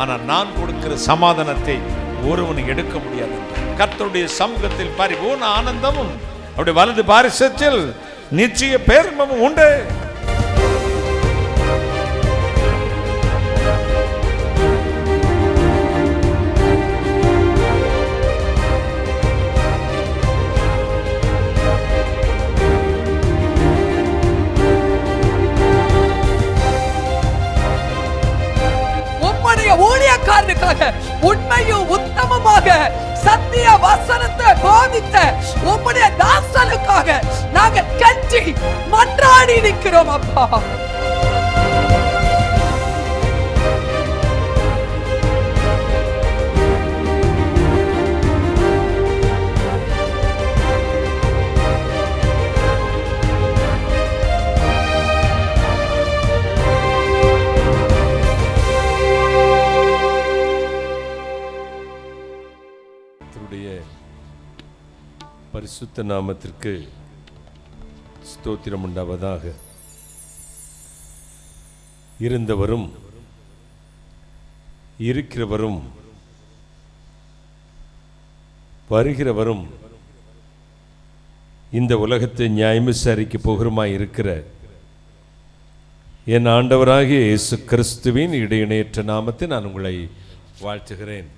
ஆனால் நான் கொடுக்கிற சமாதானத்தை ஒருவன் எடுக்க முடியாது. கர்த்தருடைய சமூகத்தில் பரிபூர்ண ஆனந்தமும் அவருடைய வலது பாரிசத்தில் நிச்சய பேர்மமும் உண்டு. ஊழியக்காரனுக்காக உண்மையும் உத்தமமாக சத்திய வசனத்தை போதித்த உம்முடைய தாசனுக்காக நாங்க கெஞ்சி மன்றாடி நிற்கிறோம் அப்பா. பரிசுத்த நாமத்திற்கு ஸ்தோத்திரம் உண்டாவதாக. இருந்தவரும் இருக்கிறவரும் வருகிறவரும் இந்த உலகத்தை நியாயம் விசாரிக்க போகிறமாய் இருக்கிற என் ஆண்டவராகிய இயேசு கிறிஸ்துவின் இடையிணையற்ற நாமத்தை நான் உங்களை வாழ்த்துகிறேன்.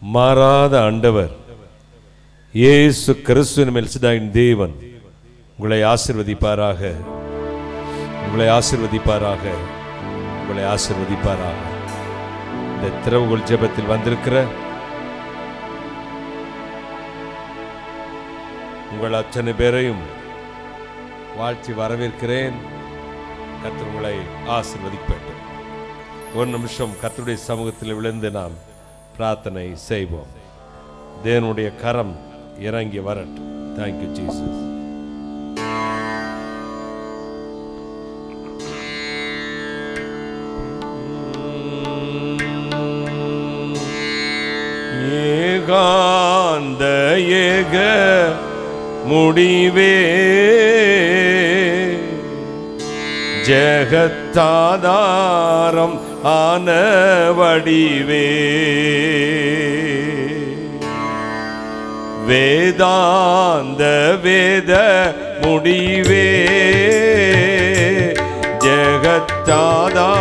மாறாத ஆண்டவர் இயேசு கிறிஸ்துவின் மேல் தேவன் உங்களை ஆசீர்வதிப்பாராக, உங்களை ஆசீர்வதிப்பாராக, உங்களை ஆசீர்வதிப்பாராக. இந்த திறவுகோல் ஜெபத்தில் வந்திருக்கிற உங்கள் அத்தனை பேரையும் வாழ்த்தி வரவேற்கிறேன். கர்த்தர் உங்களை ஆசீர்வதிக்கட்டும். ஒரு நிமிஷம் கர்த்தருடைய சமூகத்தில் விழுந்து நாம் பிரார்த்தனை செய்வோம். தேவனுடைய கரம் இறங்கி வரட்டும். Thank you Jesus. ஏகாந்த ஏக முடிவே ஜெகத்தாதாரம் ஆன வடிவே வேதாந்த வேத முடிவே ஜெகத்தாதாரம்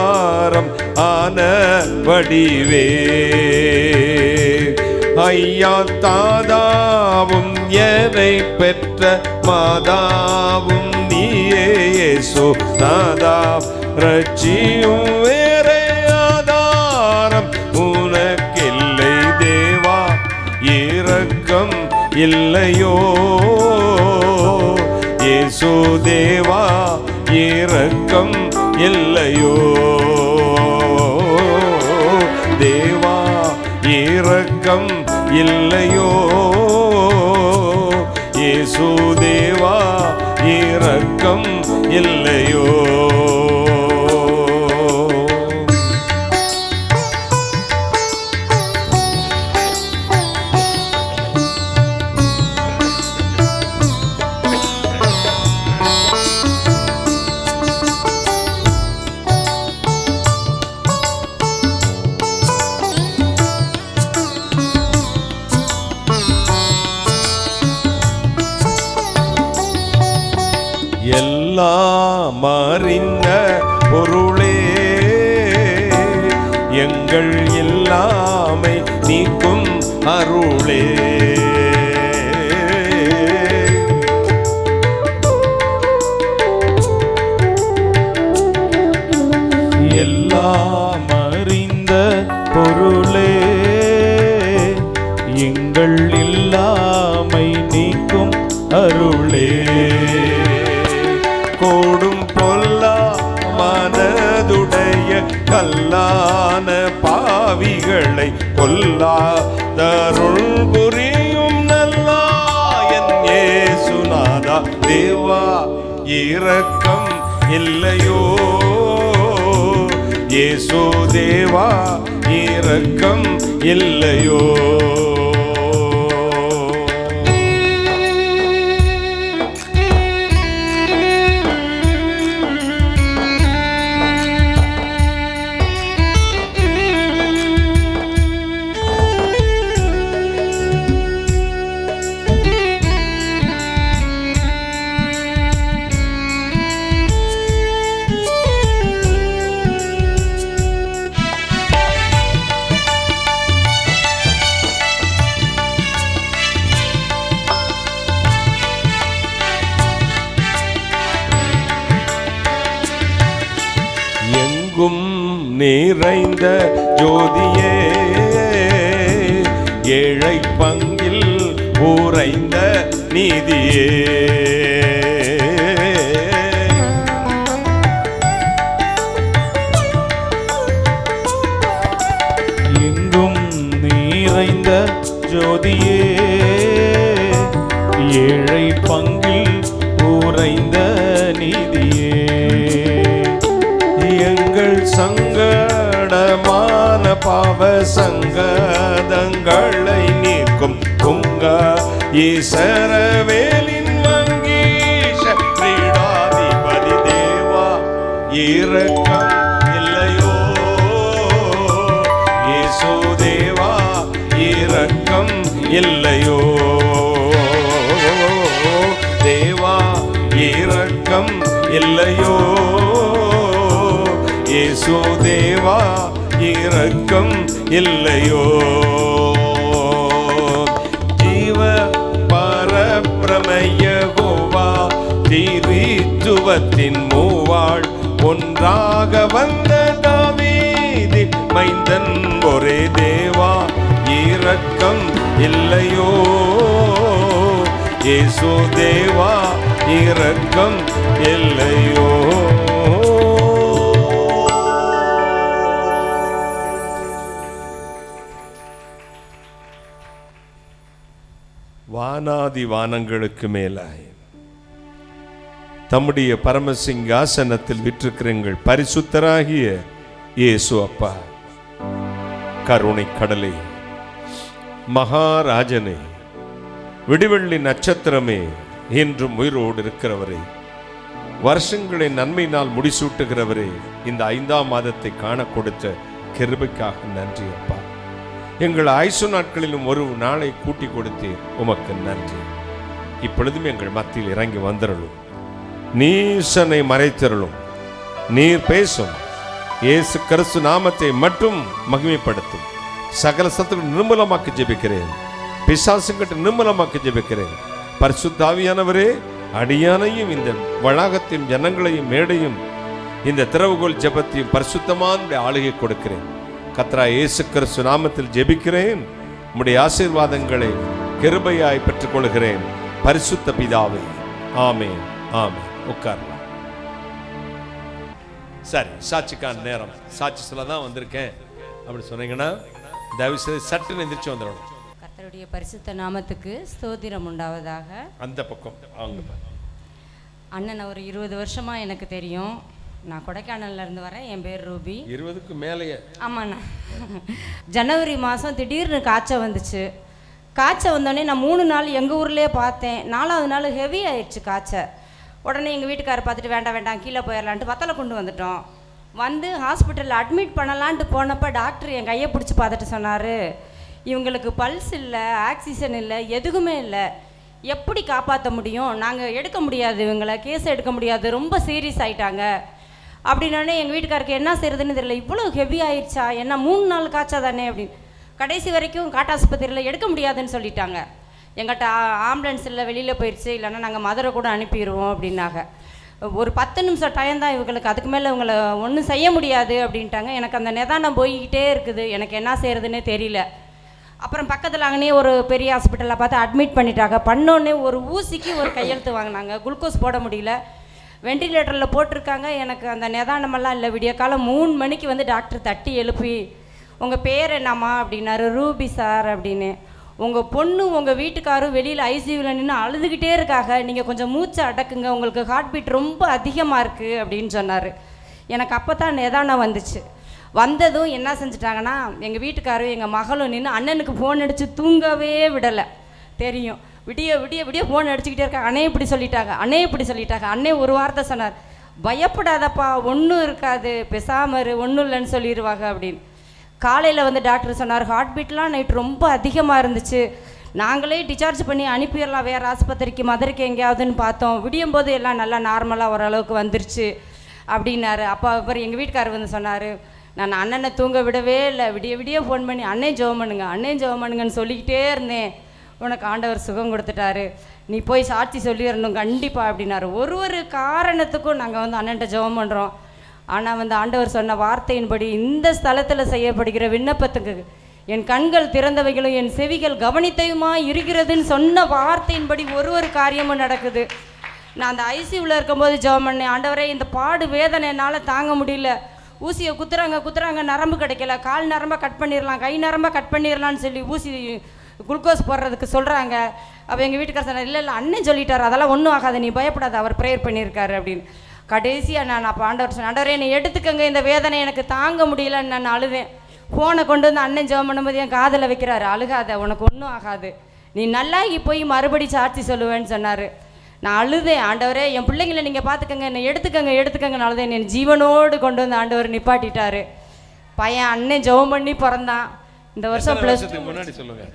ஆன வடிவே ஐயா தாதாவும் என்னை பெற்ற மாதாவும் நீயே இயேசு நாதா ரட்சியும் வேறே ஆதாரம் உனக்கில்லை தேவா இரக்கம் இல்லையோ இயேசு தேவா இரக்கம் இல்லையோ தேவா இரக்கம் இல்லையோ இயேசு தேவா இரக்கம் இல்லையோ எல்லாம் அறிந்த பொருளே எங்கள் எல்லாமை நீக்கும் அருளே எல்லாம் அறிந்த பொருளே எங்கள் எல்லாமை நீக்கும் அருளே கோடும் பொல்லா மனதுடைய கல்லான பாவிகளை கொல்லாதருள் புரியும் நல்லாயன் இயேசுநாதா தேவா இரக்கம் இல்லையோ இயேசு தேவா இரக்கம் இல்லையோ எங்கும் நிறைந்த ஜோதியே, ஏழை பங்கில் உறைந்த நீதியே, எங்கும் நிறைந்த ஜோதியே, ஏழை பங்கில் உறைந்த நீதியே, எங்கள் சங்கடமான பாவ சங்கதங்களை நீக்கும் துங்க ஈசரவேலின் வங்கீஷ கிரீடாதிபதி தேவா, இரக்கம் இல்லையோ இயேசு தேவா, இரக்கம் இல்லையோ தேவா, இரக்கம் இல்லையோ இயேசு தேவா, இரக்கம் இல்லையோ. ஜீவ பரபிரமய கோவா, திரித்துவத்தின் மூவாள் ஒன்றாக வந்த தாவீதின் மைந்தன் ஒரே தேவா, இரக்கம் இல்லையோ இயேசு தேவா, இரக்கம் இல்லையோ. வானாதி வானங்களுக்கு மேலாய் தம்முடைய பரமசிங்காசனத்தில் விற்றிருக்கிறீங்கள் பரிசுத்தராகிய இயேசு அப்பா, கருணை கடலே, மகாராஜனே, விடிவெள்ளி நட்சத்திரமே, என்றும் உயிரோடு இருக்கிறவரே, வருஷங்களின் நன்மையினால் முடிசூட்டுகிறவரே, இந்த 5ஆம் மாதத்தை காண கொடுத்த கிருபைக்காக நன்றி அப்பா. எங்கள் ஆயுசு நாட்களிலும் ஒரு நாளை கூட்டி கொடுத்தீர், உமக்கு நன்றி. இப்பொழுதும் எங்கள் மத்தியில் இறங்கி வந்தருளும், நீசனை மறைத்தருளும், நீர் பேசும், இயேசு கிறிஸ்து நாமத்தை மட்டும் மகிமைப்படுத்தும். சகல சத்துக்களை நிர்மூலமாக்கி ஜெபிக்கிறேன், பிசாசுங்கிட்ட நிர்மூலமாக்கி ஜெபிக்கிறேன். பரிசுத்த ஆவியானவரே, அடியானையும் இந்த வளாகத்தையும் ஜனங்களையும் மேடையும் இந்த திறவுகோல் ஜெபத்தையும் பரிசுத்தமான ஆளுகை கொடுக்கிறேன். கர்த்தராகிய இயேசு கிறிஸ்து நாமத்தில் ஜெபிக்கிறேன். உம்முடைய ஆசீர்வாதங்களை கிருபையாய் பெற்றுக்கொள்கிறேன். பரிசுத்த பிதாவே, ஆமென், ஆமென். உட்காரலாம். சரி, சாட்சிக்கான நேரம். சாட்சி சொல்ல தான் வந்திருக்கேன் அப்படி சொன்னீங்கன்னா தயவு செய்து சட்டுன்னு எந்திரிச்சு வந்துடணும். கர்த்தருடைய பரிசுத்த நாமத்துக்கு ஸ்தோத்திரம் உண்டாவதாக. அந்த பக்கம் அவங்க அண்ணன் ஒரு 20 வருஷமா எனக்கு தெரியும். நான் கொடைக்கானல்ல இருந்து வரேன். என் பேர் ரூபி. 20க்கு மேலேயே? ஆமாண்ணா. ஜனவரி மாதம் திடீர்னு காய்ச்சல் வந்துச்சு. காய்ச்சல் வந்தோடனே நான் 3 நாள் எங்கள் ஊர்லேயே பார்த்தேன். 4ஆவது நாள் ஹெவி ஆயிடுச்சு காய்ச்சல். உடனே எங்கள் வீட்டுக்காரர் பார்த்துட்டு வேண்டாம் வேண்டாம் கீழே போயிடலான்ட்டு வத்தலை கொண்டு வந்துட்டோம். வந்து ஹாஸ்பிட்டலில் அட்மிட் பண்ணலான்ட்டு போனப்போ டாக்டர் என் கையை பிடிச்சி பார்த்துட்டு சொன்னார், இவங்களுக்கு பல்ஸ் இல்லை, ஆக்சிஜன் இல்லை, எதுவுமே இல்லை, எப்படி காப்பாற்ற முடியும், நாங்கள் எடுக்க முடியாது, இவங்களை கேஸ் எடுக்க முடியாது, ரொம்ப சீரியஸ் ஆகிட்டாங்க அப்படின்னோடனே எங்கள் வீட்டுக்காருக்கு என்ன செய்யறதுன்னு தெரியல. இவ்வளோ ஹெவி ஆயிடுச்சா, என்ன 3 நாள் காய்ச்சா தானே அப்படின்னு. கடைசி வரைக்கும் காட்டாஸ்பத்திரியில் எடுக்க முடியாதுன்னு சொல்லிட்டாங்க. எங்கிட்ட ஆம்புலன்ஸ் இல்லை, வெளியில் போயிடுச்சு, இல்லைன்னா நாங்கள் மதுரை கூட அனுப்பிடுவோம் அப்படின்னாங்க. ஒரு 10 நிமிஷம் டைம் தான் இவங்களுக்கு, அதுக்கு மேலே இவங்களை ஒன்றும் செய்ய முடியாது அப்படின்ட்டாங்க. எனக்கு அந்த நிதானம் போய்கிட்டே இருக்குது, எனக்கு என்ன செய்கிறதுனே தெரியல. அப்புறம் பக்கத்தில் அங்கேயே ஒரு பெரிய ஹாஸ்பிட்டலில் பார்த்து அட்மிட் பண்ணிட்டாங்க. பண்ணோன்னே ஒரு ஊசிக்கு ஒரு கையெழுத்து வாங்கினாங்க. குளுக்கோஸ் போட முடியல, வெண்டிலேட்டரில் போட்டிருக்காங்க. எனக்கு அந்த நிதானமெல்லாம் இல்லை. விடிய காலம் 3 மணிக்கு வந்து டாக்டர் தட்டி எழுப்பி, உங்கள் பேர் என்னம்மா அப்படின்னாரு. ரூபி சார் அப்படின்னு. உங்கள் பொண்ணு உங்கள் வீட்டுக்காரும் வெளியில் ஐசியூவில் நின்று அழுதுகிட்டே இருக்காங்க, நீங்கள் கொஞ்சம் மூச்சை அடக்குங்க, உங்களுக்கு ஹார்ட் பீட் ரொம்ப அதிகமாக இருக்குது அப்படின்னு சொன்னார். எனக்கு அப்போ தான் நிதானம் வந்துச்சு. வந்ததும் என்ன செஞ்சிட்டாங்கன்னா, எங்கள் வீட்டுக்காரும் எங்கள் மகளும் நின்று அண்ணனுக்கு ஃபோன் அடித்து தூங்கவே விடலை. தெரியும், விடிய விடிய விடிய ஃபோன் அடிச்சுக்கிட்டே இருக்காங்க. அண்ணே இப்படி சொல்லிட்டாங்க, அண்ணே இப்படி சொல்லிட்டாங்க. அண்ணே ஒரு வார்த்தை சொன்னார், பயப்படாதப்பா, ஒன்றும் இருக்காது, பெசாமரு, ஒன்றும் இல்லைன்னு சொல்லிடுவாங்க அப்படின்னு. காலையில் வந்து டாக்டர் சொன்னார், ஹார்ட் பீட்லாம் நைட் ரொம்ப அதிகமாக இருந்துச்சு, நாங்களே டிஸ்சார்ஜ் பண்ணி அனுப்பிடலாம் வேறு ஆஸ்பத்திரிக்கு, மதுரைக்கு எங்கேயாவதுன்னு பார்த்தோம், விடியும் போது எல்லாம் நல்லா நார்மலாக ஓரளவுக்கு வந்துருச்சு அப்படின்னாரு. அப்போ அப்புறம் எங்கள் வீட்டுக்காரர் வந்து சொன்னார், நான் அண்ணனை தூங்க விடவே இல்லை, விடிய விடிய ஃபோன் பண்ணி அண்ணே ஜெபம் பண்ணுங்க, அண்ணே ஜெபம் பண்ணுங்கன்னு சொல்லிக்கிட்டே இருந்தேன், உனக்கு ஆண்டவர் சுகம் கொடுத்துட்டாரு, நீ போய் சாட்சி சொல்லிடணும் கண்டிப்பாக அப்படின்னாரு. ஒரு காரணத்துக்கும் நாங்கள் வந்து அண்ணன்ட்ட ஜெபம் பண்ணுறோம். ஆனால் வந்து ஆண்டவர் சொன்ன வார்த்தையின்படி இந்த ஸ்தலத்தில் செய்யப்படுகிற விண்ணப்பத்துக்கு என் கண்கள் திறந்தவைகளும் என் செவிகள் கவனித்தையுமா இருக்கிறதுன்னு சொன்ன வார்த்தையின்படி ஒரு காரியமும் நடக்குது. நான் அந்த ஐசியூவில் இருக்கும்போது ஜெபம் பண்ணேன், ஆண்டவரே இந்த பாடு வேதனை என்னால் தாங்க முடியல, ஊசியை குத்துறாங்க நரம்பு கிடைக்கல, கால் நரம்பை கட் பண்ணிடலாம், கை நரம்பை கட் பண்ணிடலான்னு சொல்லி ஊசி குளுக்கோஸ் போடுறதுக்கு சொல்கிறாங்க. அப்போ எங்கள் வீட்டுக்கார சொன்னார், இல்லை அண்ணன் சொல்லிட்டார், அதெல்லாம் ஒன்றும் ஆகாது, நீ பயப்படாத, அவர் ப்ரேயர் பண்ணியிருக்காரு அப்படின்னு. கடைசியாக நான் அப்போ ஆண்டவர் சொன்னேன், ஆண்டவரே என்னை எடுத்துக்கங்க, இந்த வேதனை எனக்கு தாங்க முடியலன்னு நான் அழுவேன். ஃபோனை கொண்டு வந்து அண்ணன் ஜெபம் பண்ணும்போது என் காதில் வைக்கிறாரு, அழுகாத, உனக்கு ஒன்றும் ஆகாது, நீ நல்லாகி போய் மறுபடி சாட்சி சொல்லுவேன்னு சொன்னார். நான் அழுதேன், ஆண்டவரே என் பிள்ளைங்களை நீங்கள் பார்த்துக்கங்க, என்னை எடுத்துக்கங்கன்னு அழுதேன். என் ஜீவனோடு கொண்டு வந்து ஆண்டவர் நிப்பாட்டிட்டாரு. பையன் அண்ணன் ஜெபம் பண்ணி பிறந்தான். இந்த வருஷம் +2 முன்னாடி சொல்லுங்க.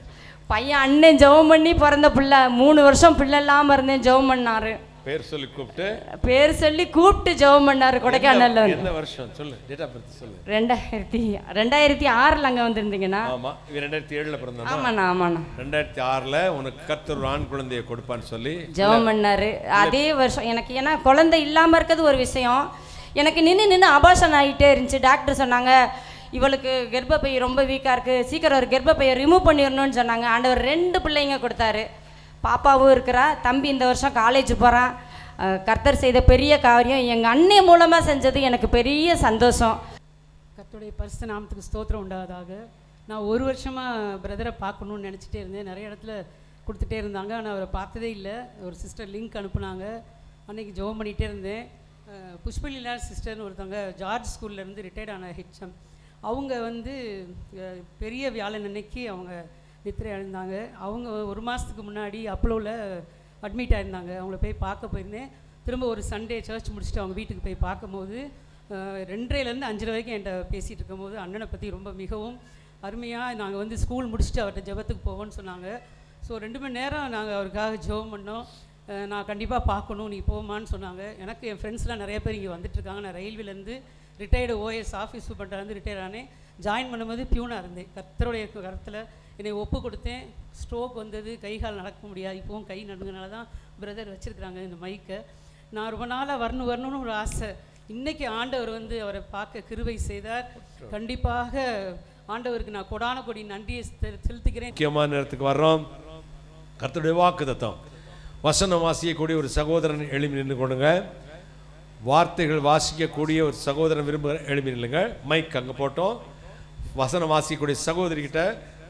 பையன் அண்ணன் ஜெபம் பண்ணி பிறந்த பிள்ளை, 3 வருஷம் பிள்ளை இல்லாமல் இருந்தேன், ஜெபம் பண்ணாரு. பேர் சொல்லி கூப்பிட்டு ஜெபம் பண்ணாரு. கொடைக்கானல்ல என்ன வருஷம் சொல்லு, டேட் ஆஃப் பர்த் சொல்லு. 2006 அங்க வந்திருந்தீங்கன்னா. ஆமா, 2007ல பிறந்தானா? ஆமாண்ணா 2006ல உனக்கு கர்த்தர் ஒரு ஆண் குழந்தையை கொடுப்பான்னு சொல்லி ஜெபம் பண்ணாரு. அதே வருஷம் எனக்கு, ஏன்னா குழந்தை இல்லாம இருக்கிறது ஒரு விஷயம், எனக்கு நின்று அபார்ஷன் ஆகிட்டே இருந்துச்சு. டாக்டர் சொன்னாங்க, இவளுக்கு கர்ப்பப்பை ரொம்ப வீக்காக இருக்குது, சீக்கிரம் ஒரு கர்ப்பப்பையை ரிமூவ் பண்ணிடணும்னு சொன்னாங்க. ஆண்டவர் 2 பிள்ளைங்க கொடுத்தாரு. பாப்பாவும் இருக்கிறா, தம்பி இந்த வருஷம் காலேஜ் போகிறான். கர்த்தர் செய்த பெரிய காரியம் எங்கள் அண்ணன் மூலமாக செஞ்சது எனக்கு பெரிய சந்தோஷம். கர்த்தருடைய பரிசுத்த நாமத்துக்கு ஸ்தோத்திரம் உண்டாவதாக. நான் 1 வருஷமாக பிரதரை பார்க்கணுன்னு நினச்சிட்டே இருந்தேன். நிறைய இடத்துல கொடுத்துட்டே இருந்தாங்க, ஆனால் அவரை பார்த்ததே இல்லை. ஒரு சிஸ்டர் லிங்க் அனுப்புனாங்க, அன்றைக்கி ஜெபம் பண்ணிகிட்டே இருந்தேன். புஷ்பலீலா சிஸ்டர்னு ஒருத்தவங்க ஜார்ஜ் ஸ்கூல்லேருந்து ரிட்டையர்ட் ஆன ஹெச்எம், அவங்க வந்து பெரிய வியாழன் அன்னைக்கு அவங்க நித்திரை அடைந்தாங்க. அவங்க 1 மாதத்துக்கு முன்னாடி அப்போலோவில் அட்மிட் ஆகிருந்தாங்க. அவங்கள போய் பார்க்க போயிருந்தேன். திரும்ப ஒரு சண்டே சர்ச் முடிச்சுட்டு அவங்க வீட்டுக்கு போய் பார்க்கும்போது 2:30லேருந்து 5:30 வரைக்கும் என்கிட்ட பேசிகிட்டு இருக்கும்போது அண்ணனை பற்றி ரொம்ப மிகவும் அருமையாக, நாங்கள் வந்து ஸ்கூல் முடிச்சுட்டு அவர்கிட்ட ஜெபத்துக்கு போவோன்னு சொன்னாங்க. ஸோ 2 மணி நேரம் நாங்கள் அவருக்காக ஜெபம் பண்ணோம். நான் கண்டிப்பாக பார்க்கணும், நீ போமான்னு சொன்னாங்க. எனக்கு என் ஃப்ரெண்ட்ஸ்லாம் நிறைய பேர் இங்கே வந்துட்டுருக்காங்க. நான் ரயில்வேலேருந்து ரிட்டையர்டு OS ஆஃபீஸ் சூப்பர்டென்ட்லேருந்து ரிட்டையர் ஆனேன். ஜாயின் பண்ணும்போது பியூனாக இருந்தேன். கர்த்தருடைய கருத்தில் என்னை ஒப்பு கொடுத்தேன். ஸ்ட்ரோக் வந்தது, கை கால் நடக்க முடியாது. இப்போவும் கை நடுங்கனால தான் பிரதர் வச்சுருக்குறாங்க இந்த மைக்கை. நான் ரொம்ப நாளாக வரணும்னு ஒரு ஆசை. இன்றைக்கி ஆண்டவர் வந்து அவரை பார்க்க கிருபை செய்தார். கண்டிப்பாக ஆண்டவருக்கு நான் கொடான கொடி நன்றியை செலுத்துகிறேன். முக்கியமான நேரத்துக்கு வர்றோம். கர்த்தருடைய வாக்குத்தத்தம் வசனம் வாசிக்கக்கூடிய ஒரு சகோதரன் எழுப்பி நின்று கொண்டுங்க. வார்த்தைகள் வாசிக்கக்கூடிய ஒரு சகோதரன் எழுப்பி நில்லுங்க. மைக் அங்கே போட்டோம். வசனம் வாசிக்கக்கூடிய சகோதரிக்கிட்ட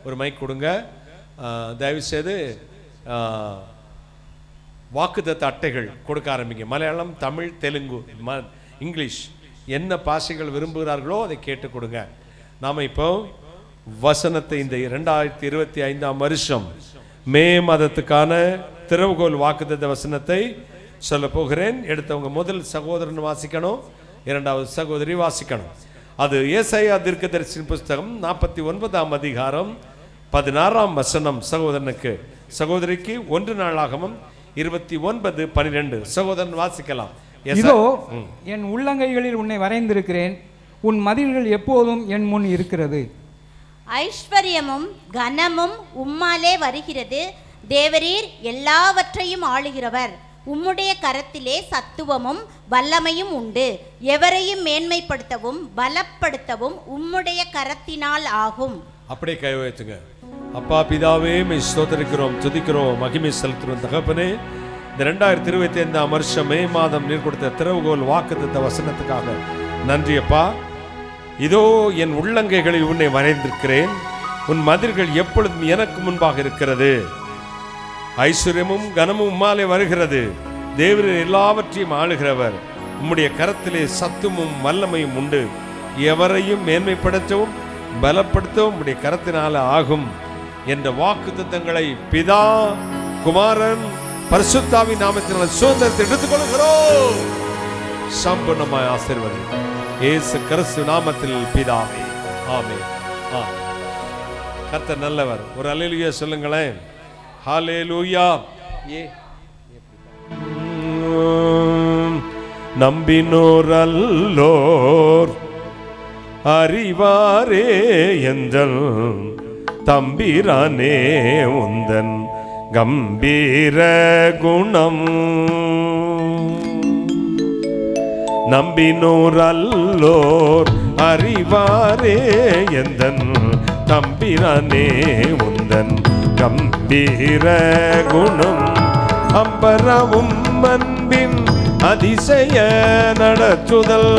ஒரு மைக் கொடுங்க. தயவுசெய்து வாக்குத்தத்த அட்டைகள் கொடுக்க ஆரம்பிங்க. மலையாளம், தமிழ், தெலுங்கு, இங்கிலீஷ் என்ன பாஷைகள் விரும்புகிறார்களோ அதை கேட்டு கொடுங்க. நாம் இப்போ வசனத்தை இந்த 2025ஆம் வருஷம் மே மாதத்துக்கான திறவுகோல் வாக்குத்தத்த வசனத்தை சொல்ல போகிறேன். எடுத்தவங்க முதல் சகோதரன் வாசிக்கணும், 2வது சகோதரி வாசிக்கணும். அது ஏசாயா தீர்க்கதரிசியின் புஸ்தகம் 49ஆம் அதிகாரம் 16ஆம் வசனம். சகோதரனுக்கு சகோதரிக்கு 1 நாளாகமம் 29:12. சகோதரன் வாசிக்கலாம். இதோ என் உள்ளங்கைகளில் உன்னை வரைந்திருக்கிறேன், உன் மதில்கள் எப்போதும் என் முன் இருக்கிறது. ஐஸ்வர்யமும் கனமும் உம்மாலே வருகிறது, தேவரீர் எல்லாவற்றையும் ஆளுகிறவர். உம்முடைய கரத்திலே சத்துவமும் வல்லமையும் உண்டு, எவரையும் மேன்மைப்படுத்தவும் பலப்படுத்தவும் உம்முடைய கரத்தினால் ஆகும். அப்படியே கை வைத்துங்க. அப்பா பிதாவே, மை ஸ்தோத்திரிக்கிறோம், துதிக்கிறோம், மகிமை செலுத்துகிறோம். தகப்பனே, இந்த 2025ஆம் வருஷம் மே மாதம் நீர் கொடுத்த திறவுகோல் வாக்குத்தத்த வசனத்துக்காக நன்றி அப்பா. இதோ என் உள்ளங்கைகளில் உன்னை வரைந்திருக்கிறேன், உன் மதில்கள் எப்பொழுதும் எனக்கு முன்பாக இருக்கிறது. ஐஸ்வர்யமும் கனமும் உம்மாலே வருகிறது, தேவரே எல்லாவற்றையும் ஆளுகிறவர். உம்முடைய கரத்திலே சத்துவமும் வல்லமையும் உண்டு, எவரையும் மேன்மைப்படுத்தவும் பலப்படுத்தவும் உம்முடைய கரத்தினால ஆகும் என்ற வாக்குத்தத்தங்களை பிதா, குமாரன், பரிசுத்தாவின் நாமத்தினால் சுதந்திரத்தை எடுத்துக் கொள்கிறோம். சம்பூர்ணமாய் ஆசீர்வதி இயேசு கிறிஸ்து நாமத்தில் பிதாவே, ஆமென். கர்த்தர் நல்லவர். ஒரு அல்லேலூயா சொல்லுங்களேன். ஹல்லேலூயா. நம்பினோர் அல்லோர் அறிவாரே எந்தல் தம்பிரானே உந்தன் கம்பீர குணம். நம்பினோர் அல்லோர் அறிவாரே எந்தன் தம்பிரானே உந்தன் கம்பீர குணம் அம்பரவும் அன்பின் அதிசய நடத்துதல்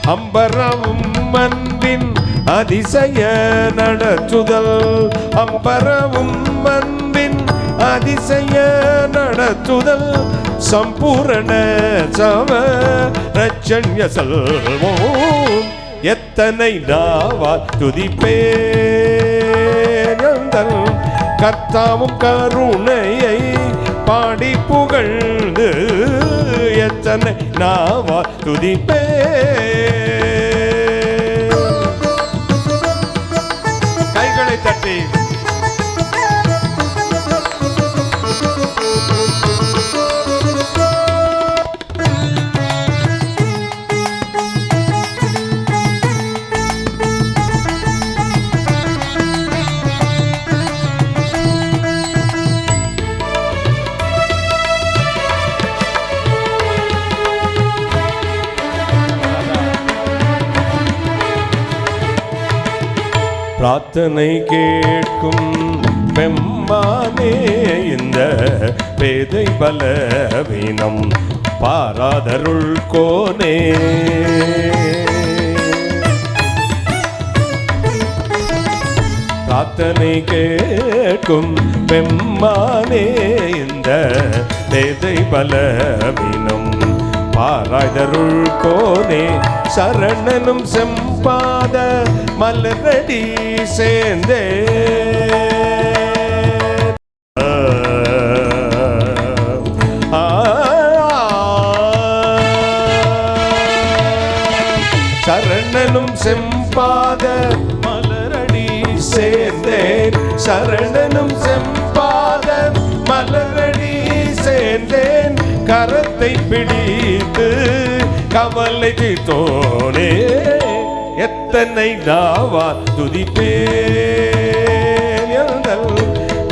அம்பரவும் அன்பின் அதிசய நடத்துதல் அம்பரவும் அன்பின் அதிசய நடத்துதல் சம்பூரண சவ ரட்சண்ய செல்வோம் எத்தனை நாவால் துதிப்பேன் கர்த்தாவும் கருணையை பாடி புகழ்ந்து எத்தனை நாவால் துதிப்பேன். கைகளை தட்டி பிரார்த்தனை கேட்கும் பெம்மானே இந்த பேதை பலவீனம் பாராதருள் கோனே பிரார்த்தனை கேட்கும் பெம்மானே இந்த பேதை பலவீனம் பாராதருள் கோனே சரணனும் செம்பாத மலரடி சேர்ந்தே சரணனும் செம்பாத மலரடி சேர்ந்தேன் சரணனும் செம்பாத மலரடி சேர்ந்தேன் கரத்தை பிடித்து கவலை தீர்த்தோனே எத்தனை நாவா துதிப்பேன்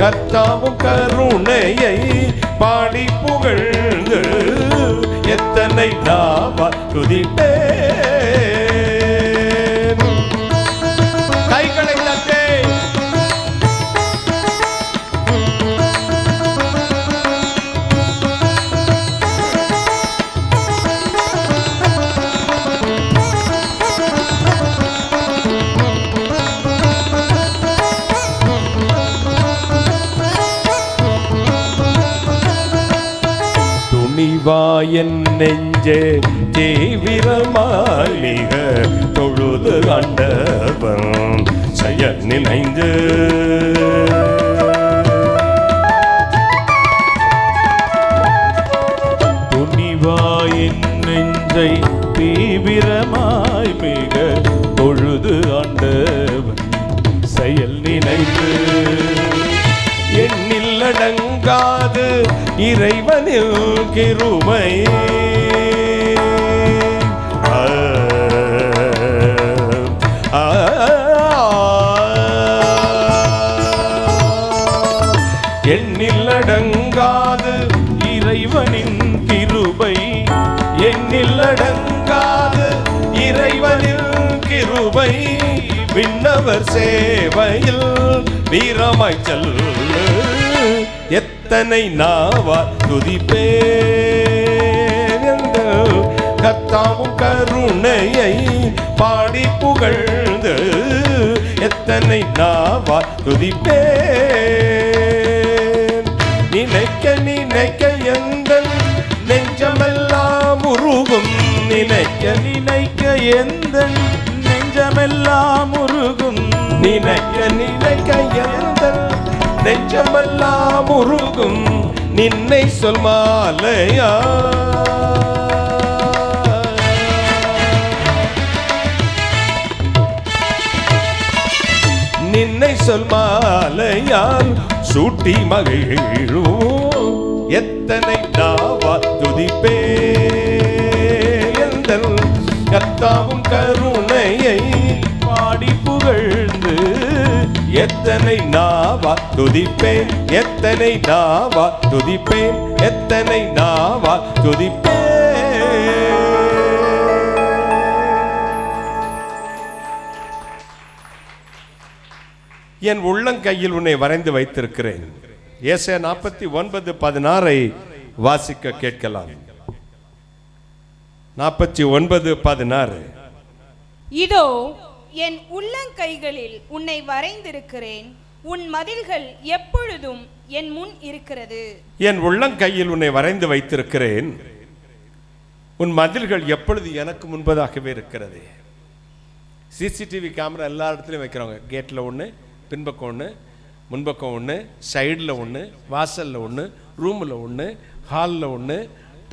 கர்த்தாவும் கருணையை பாடி புகழ்ந்து எத்தனை நாவா துதிப்பேன். கைகளை தட்டே துணிவாயன் நெஞ்சே தீவிரமாய் மிக தொழுது ஆண்டவன் செயல் நினைந்து துணிவாயின் நெஞ்சை தீவிரமாய் மிக தொழுது ஆண்டவன் செயல் நினைந்து எண்ணில் அடங்காது இறைவனில் கிருபை எண்ணில் அடங்காது இறைவனின் கிருபை எண்ணில் அடங்காது இறைவனின் கிருபை விண்ணவர் சேவையில் வீரமாய் செல்லு எத்தனை நாவா துதிப்பேன் கர்த்தாவும் கருணையை பாடி புகழ்ந்து எத்தனை நாவா துதிப்பேன். நினைக்க நினைக்க எங்கள் நெஞ்சமெல்லாம் உருகும் நினைக்க நினைக்க எங்கள் நெஞ்சமெல்லாம் உருகும் நினைக்க நினைக்க எங்கள் நெஞ்சமெல்லாம் உருகும் நின்னை சொல் மாலையா நின்னை சொல் மாலையால் சூட்டி மகிழும் எத்தனை நாவா துதிப்பேன் கர்த்தாவும் கருணையை பாடி புகழ்ந்து எத்தனை நாவா துதிப்பேன், எத்தனை நாவா துதிப்பேன், எத்தனை நாவா துதிப்பேன். என் உள்ளங்கையில் உன்னை வரைந்து வைத்திருக்கிறேன். ஏசாயா 49:16 வாசிக்க கேட்கலாம். 49:16. இதோ என் உள்ளங்கைகளில் உன்னை வரைந்திருக்கிறேன், உன் மதில்கள் எப்பொழுதும் என் முன் இருக்கிறது. என் உள்ளங்கையில் உன்னை வரைந்து வைத்திருக்கிறேன், உன் மதில்கள் எப்பொழுது எனக்கு முன்பதாகவே இருக்கிறது. சிசிடிவி கேமரா எல்லா இடத்துலையும் வைக்கிறாங்க. கேட்டில் ஒன்று, பின்பக்கம் ஒன்று, முன்பக்கம் ஒன்று, சைடில் ஒன்று, வாசலில் ஒன்று, ரூமில் ஒன்று, ஹாலில் ஒன்று,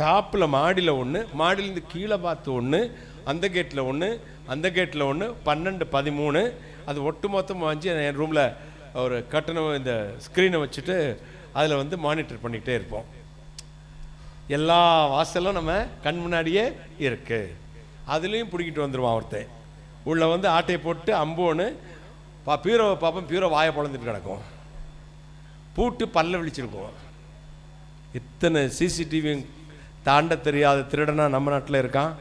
டாப்பில் மாடியில் ஒன்று, மாடியிலேருந்து கீழே பார்த்து ஒன்று, அந்த கேட்டில் ஒன்று, அந்த கேட்டில் ஒன்று, 12, 13. அது ஒட்டு மொத்தம் வாங்கி என் ரூமில் ஒரு கட்டணம் இந்த ஸ்க்ரீனை வச்சுட்டு அதில் வந்து மானிட்டர் பண்ணிக்கிட்டே இருப்போம். எல்லா வாசலும் நம்ம கண் முன்னாடியே இருக்கு. அதுலேயும் பிடிக்கிட்டு வந்துடுவான் ஒருத்தன். உள்ள வந்து ஆட்டையை போட்டு அம்போன்னு பீரோவை பார்ப்போம், பீரோ வாயை பொழந்துட்டு கிடக்கும், பூட்டு பல்ல விழிச்சிருக்கோம். இத்தனை சிசிடிவி தாண்ட தெரியாத திருடனா நம்ம நாட்டில் இருக்கான்.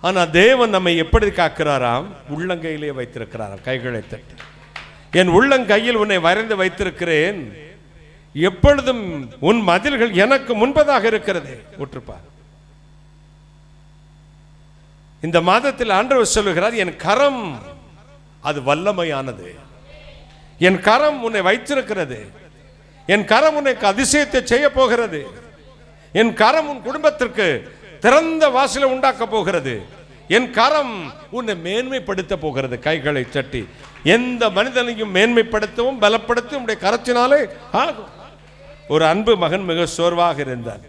ஆனா தேவன் நம்மை எப்படி காக்கிறாராம்? உள்ளங்கையிலே வைத்திருக்கிறாராம். கைகளை தட்டி, என் உள்ளங்கையில் உன்னை வரைந்து வைத்திருக்கிறேன், எப்பொழுதும் உன் மதில்கள் எனக்கு முன்பதாக இருக்கிறது. உற்றுப்பார். இந்த மாதத்தில் ஆண்டவர் சொல்லுகிறார், என் கரம் அது வல்லமையானது, என் கரம் உன்னை வைத்திருக்கிறது, என் கரம் உனக்கு அதிசயத்தை செய்ய போகிறது, என் கரம் உன் குடும்பத்திற்கு திறந்த வாசலை உண்டாக்க போகிறது, என் கரம் உன்னை மேன்மைப்படுத்த போகிறது. கைகளை தட்டி, எந்த மனிதனையும் மேன்மைப்படுத்தவும் பலப்படுத்தவும் உடைய கரத்தினாலே ஆகும். ஒரு அன்பு மகன் மிக சோர்வாக இருந்தான்.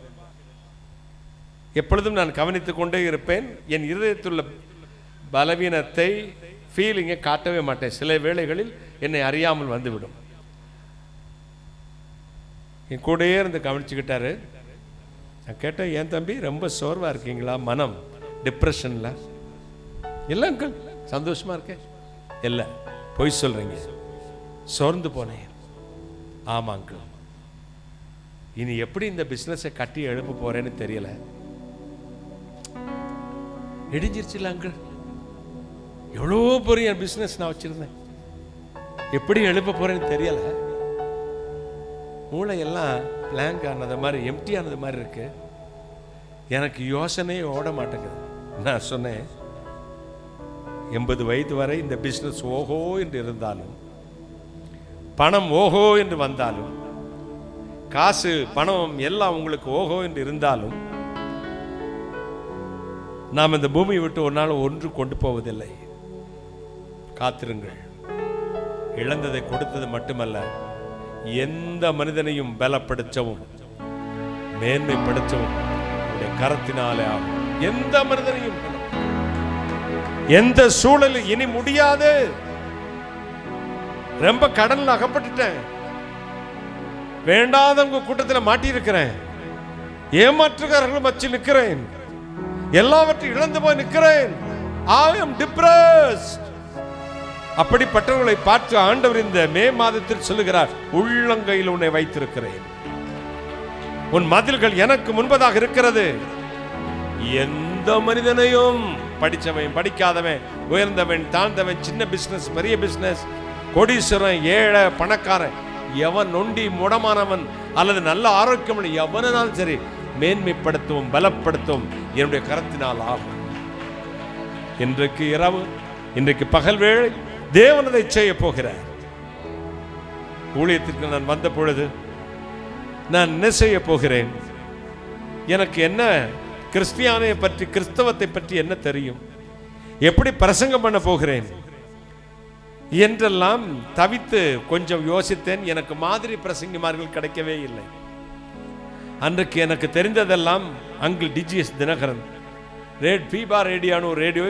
எப்பொழுதும் நான் கவனித்துக் கொண்டே இருப்பேன். என் இருதயத்துள்ள பலவீனத்தை, ஃபீலிங்கை காட்டவே மாட்டேன். சில வேளைகளில் என்னை அறியாமல் வந்துவிடும். என் கூடயே இருந்து கவனிச்சுக்கிட்டாரு. நான் கேட்டேன், ஏன் தம்பி ரொம்ப சோர்வாக இருக்கீங்களா? மனம் டிப்ரெஷனில் இல்லை அங்கிள், சந்தோஷமா இருக்கேன். இல்லை, பொய் சொல்றீங்க, சோர்ந்து போனேன். ஆமா அங்கிள், இனி எப்படி இந்த பிஸ்னஸை கட்டி எழுப்ப போறேன்னு தெரியல. இடிஞ்சிருச்சுல அங்கிள், எவ்வளோ பெரிய பிஸ்னஸ் நான் வச்சிருந்தேன், எப்படி எழுப்ப போறேன்னு தெரியல. மூளையெல்லாம் பிளாங்க் ஆனது மாதிரி, எம்டி ஆனது மாதிரி இருக்கு. எனக்கு யோசனையே ஓட மாட்டேங்குது. நான் சொன்னேன், 80 வயது வரை இந்த பிஸ்னஸ் ஓஹோ என்று இருந்தாலும், பணம் ஓஹோ என்று வந்தாலும், காசு பணம் எல்லாம் உங்களுக்கு ஓஹோ என்று இருந்தாலும், நாம் இந்த பூமியை விட்டு ஒரு நாள் ஒன்று கொண்டு போவதில்லை. காத்திருங்கள். இழந்ததை கொடுத்தது மட்டுமல்ல, எந்த மனிதனையும் பலப்படுத்தவும் மேன்மைப்படுத்தவும் கரத்தினாலே ஆகும். எந்த மனிதனையும், எந்த சூழலில் இனி முடியாது. ரொம்ப கடன்ல அகப்பட்டுட்டேன், வேண்டாதவங்க கூட்டத்தில் மாட்டியிருக்கிறேன், ஏமாற்றுகாரர்களும் வச்சு நிற்கிறேன், எல்லாவற்றையும் இழந்து போய் நிற்கிறேன். I am depressed. அப்படிப்பட்டவர்களை பார்த்து ஆண்டவர் இந்த மே மாதத்தில் சொல்லுகிறார், உள்ளங்கையில் உன்னை வைத்திருக்கிறேன், உன் மதில்கள் எனக்கு முன்பதாக இருக்கிறது. எந்த மனிதனையும், படித்தவன் படிக்காதவன், உயர்ந்தவன் தாழ்ந்தவன், சின்ன பிசினஸ் பெரிய பிசினஸ், கோடீஸ்வரன் ஏழை பணக்காரன், எவன் நொண்டி முடமானவன் அல்லது நல்ல ஆரோக்கியம் எவனாலும் சரி, மேன்மைப்படுத்தவும் பலப்படுத்தவும் என்னுடைய கரத்தினால் ஆகும். இன்றைக்கு இரவு, இன்றைக்கு பகல் வேளை தேவன் அதை செய்ய போகிறார். ஊழியத்திற்கு நான் வந்த பொழுது நான் என்ன செய்ய போகிறேன், எனக்கு என்ன கிறிஸ்தியானியை பற்றி, கிறிஸ்தவத்தை பற்றி என்ன தெரியும், எப்படி பிரசங்கம் பண்ண போகிறேன் என்றெல்லாம் தவித்து கொஞ்சம் யோசித்தேன். எனக்கு மாதிரி பிரசங்கிமார்கள் கிடைக்கவே இல்லை. அன்றைக்கு எனக்கு தெரிந்ததெல்லாம் அங்கிள் டிஜிஎஸ் தினகரன், பீபா ரேடியோன்னு ஒரு ரேடியோ,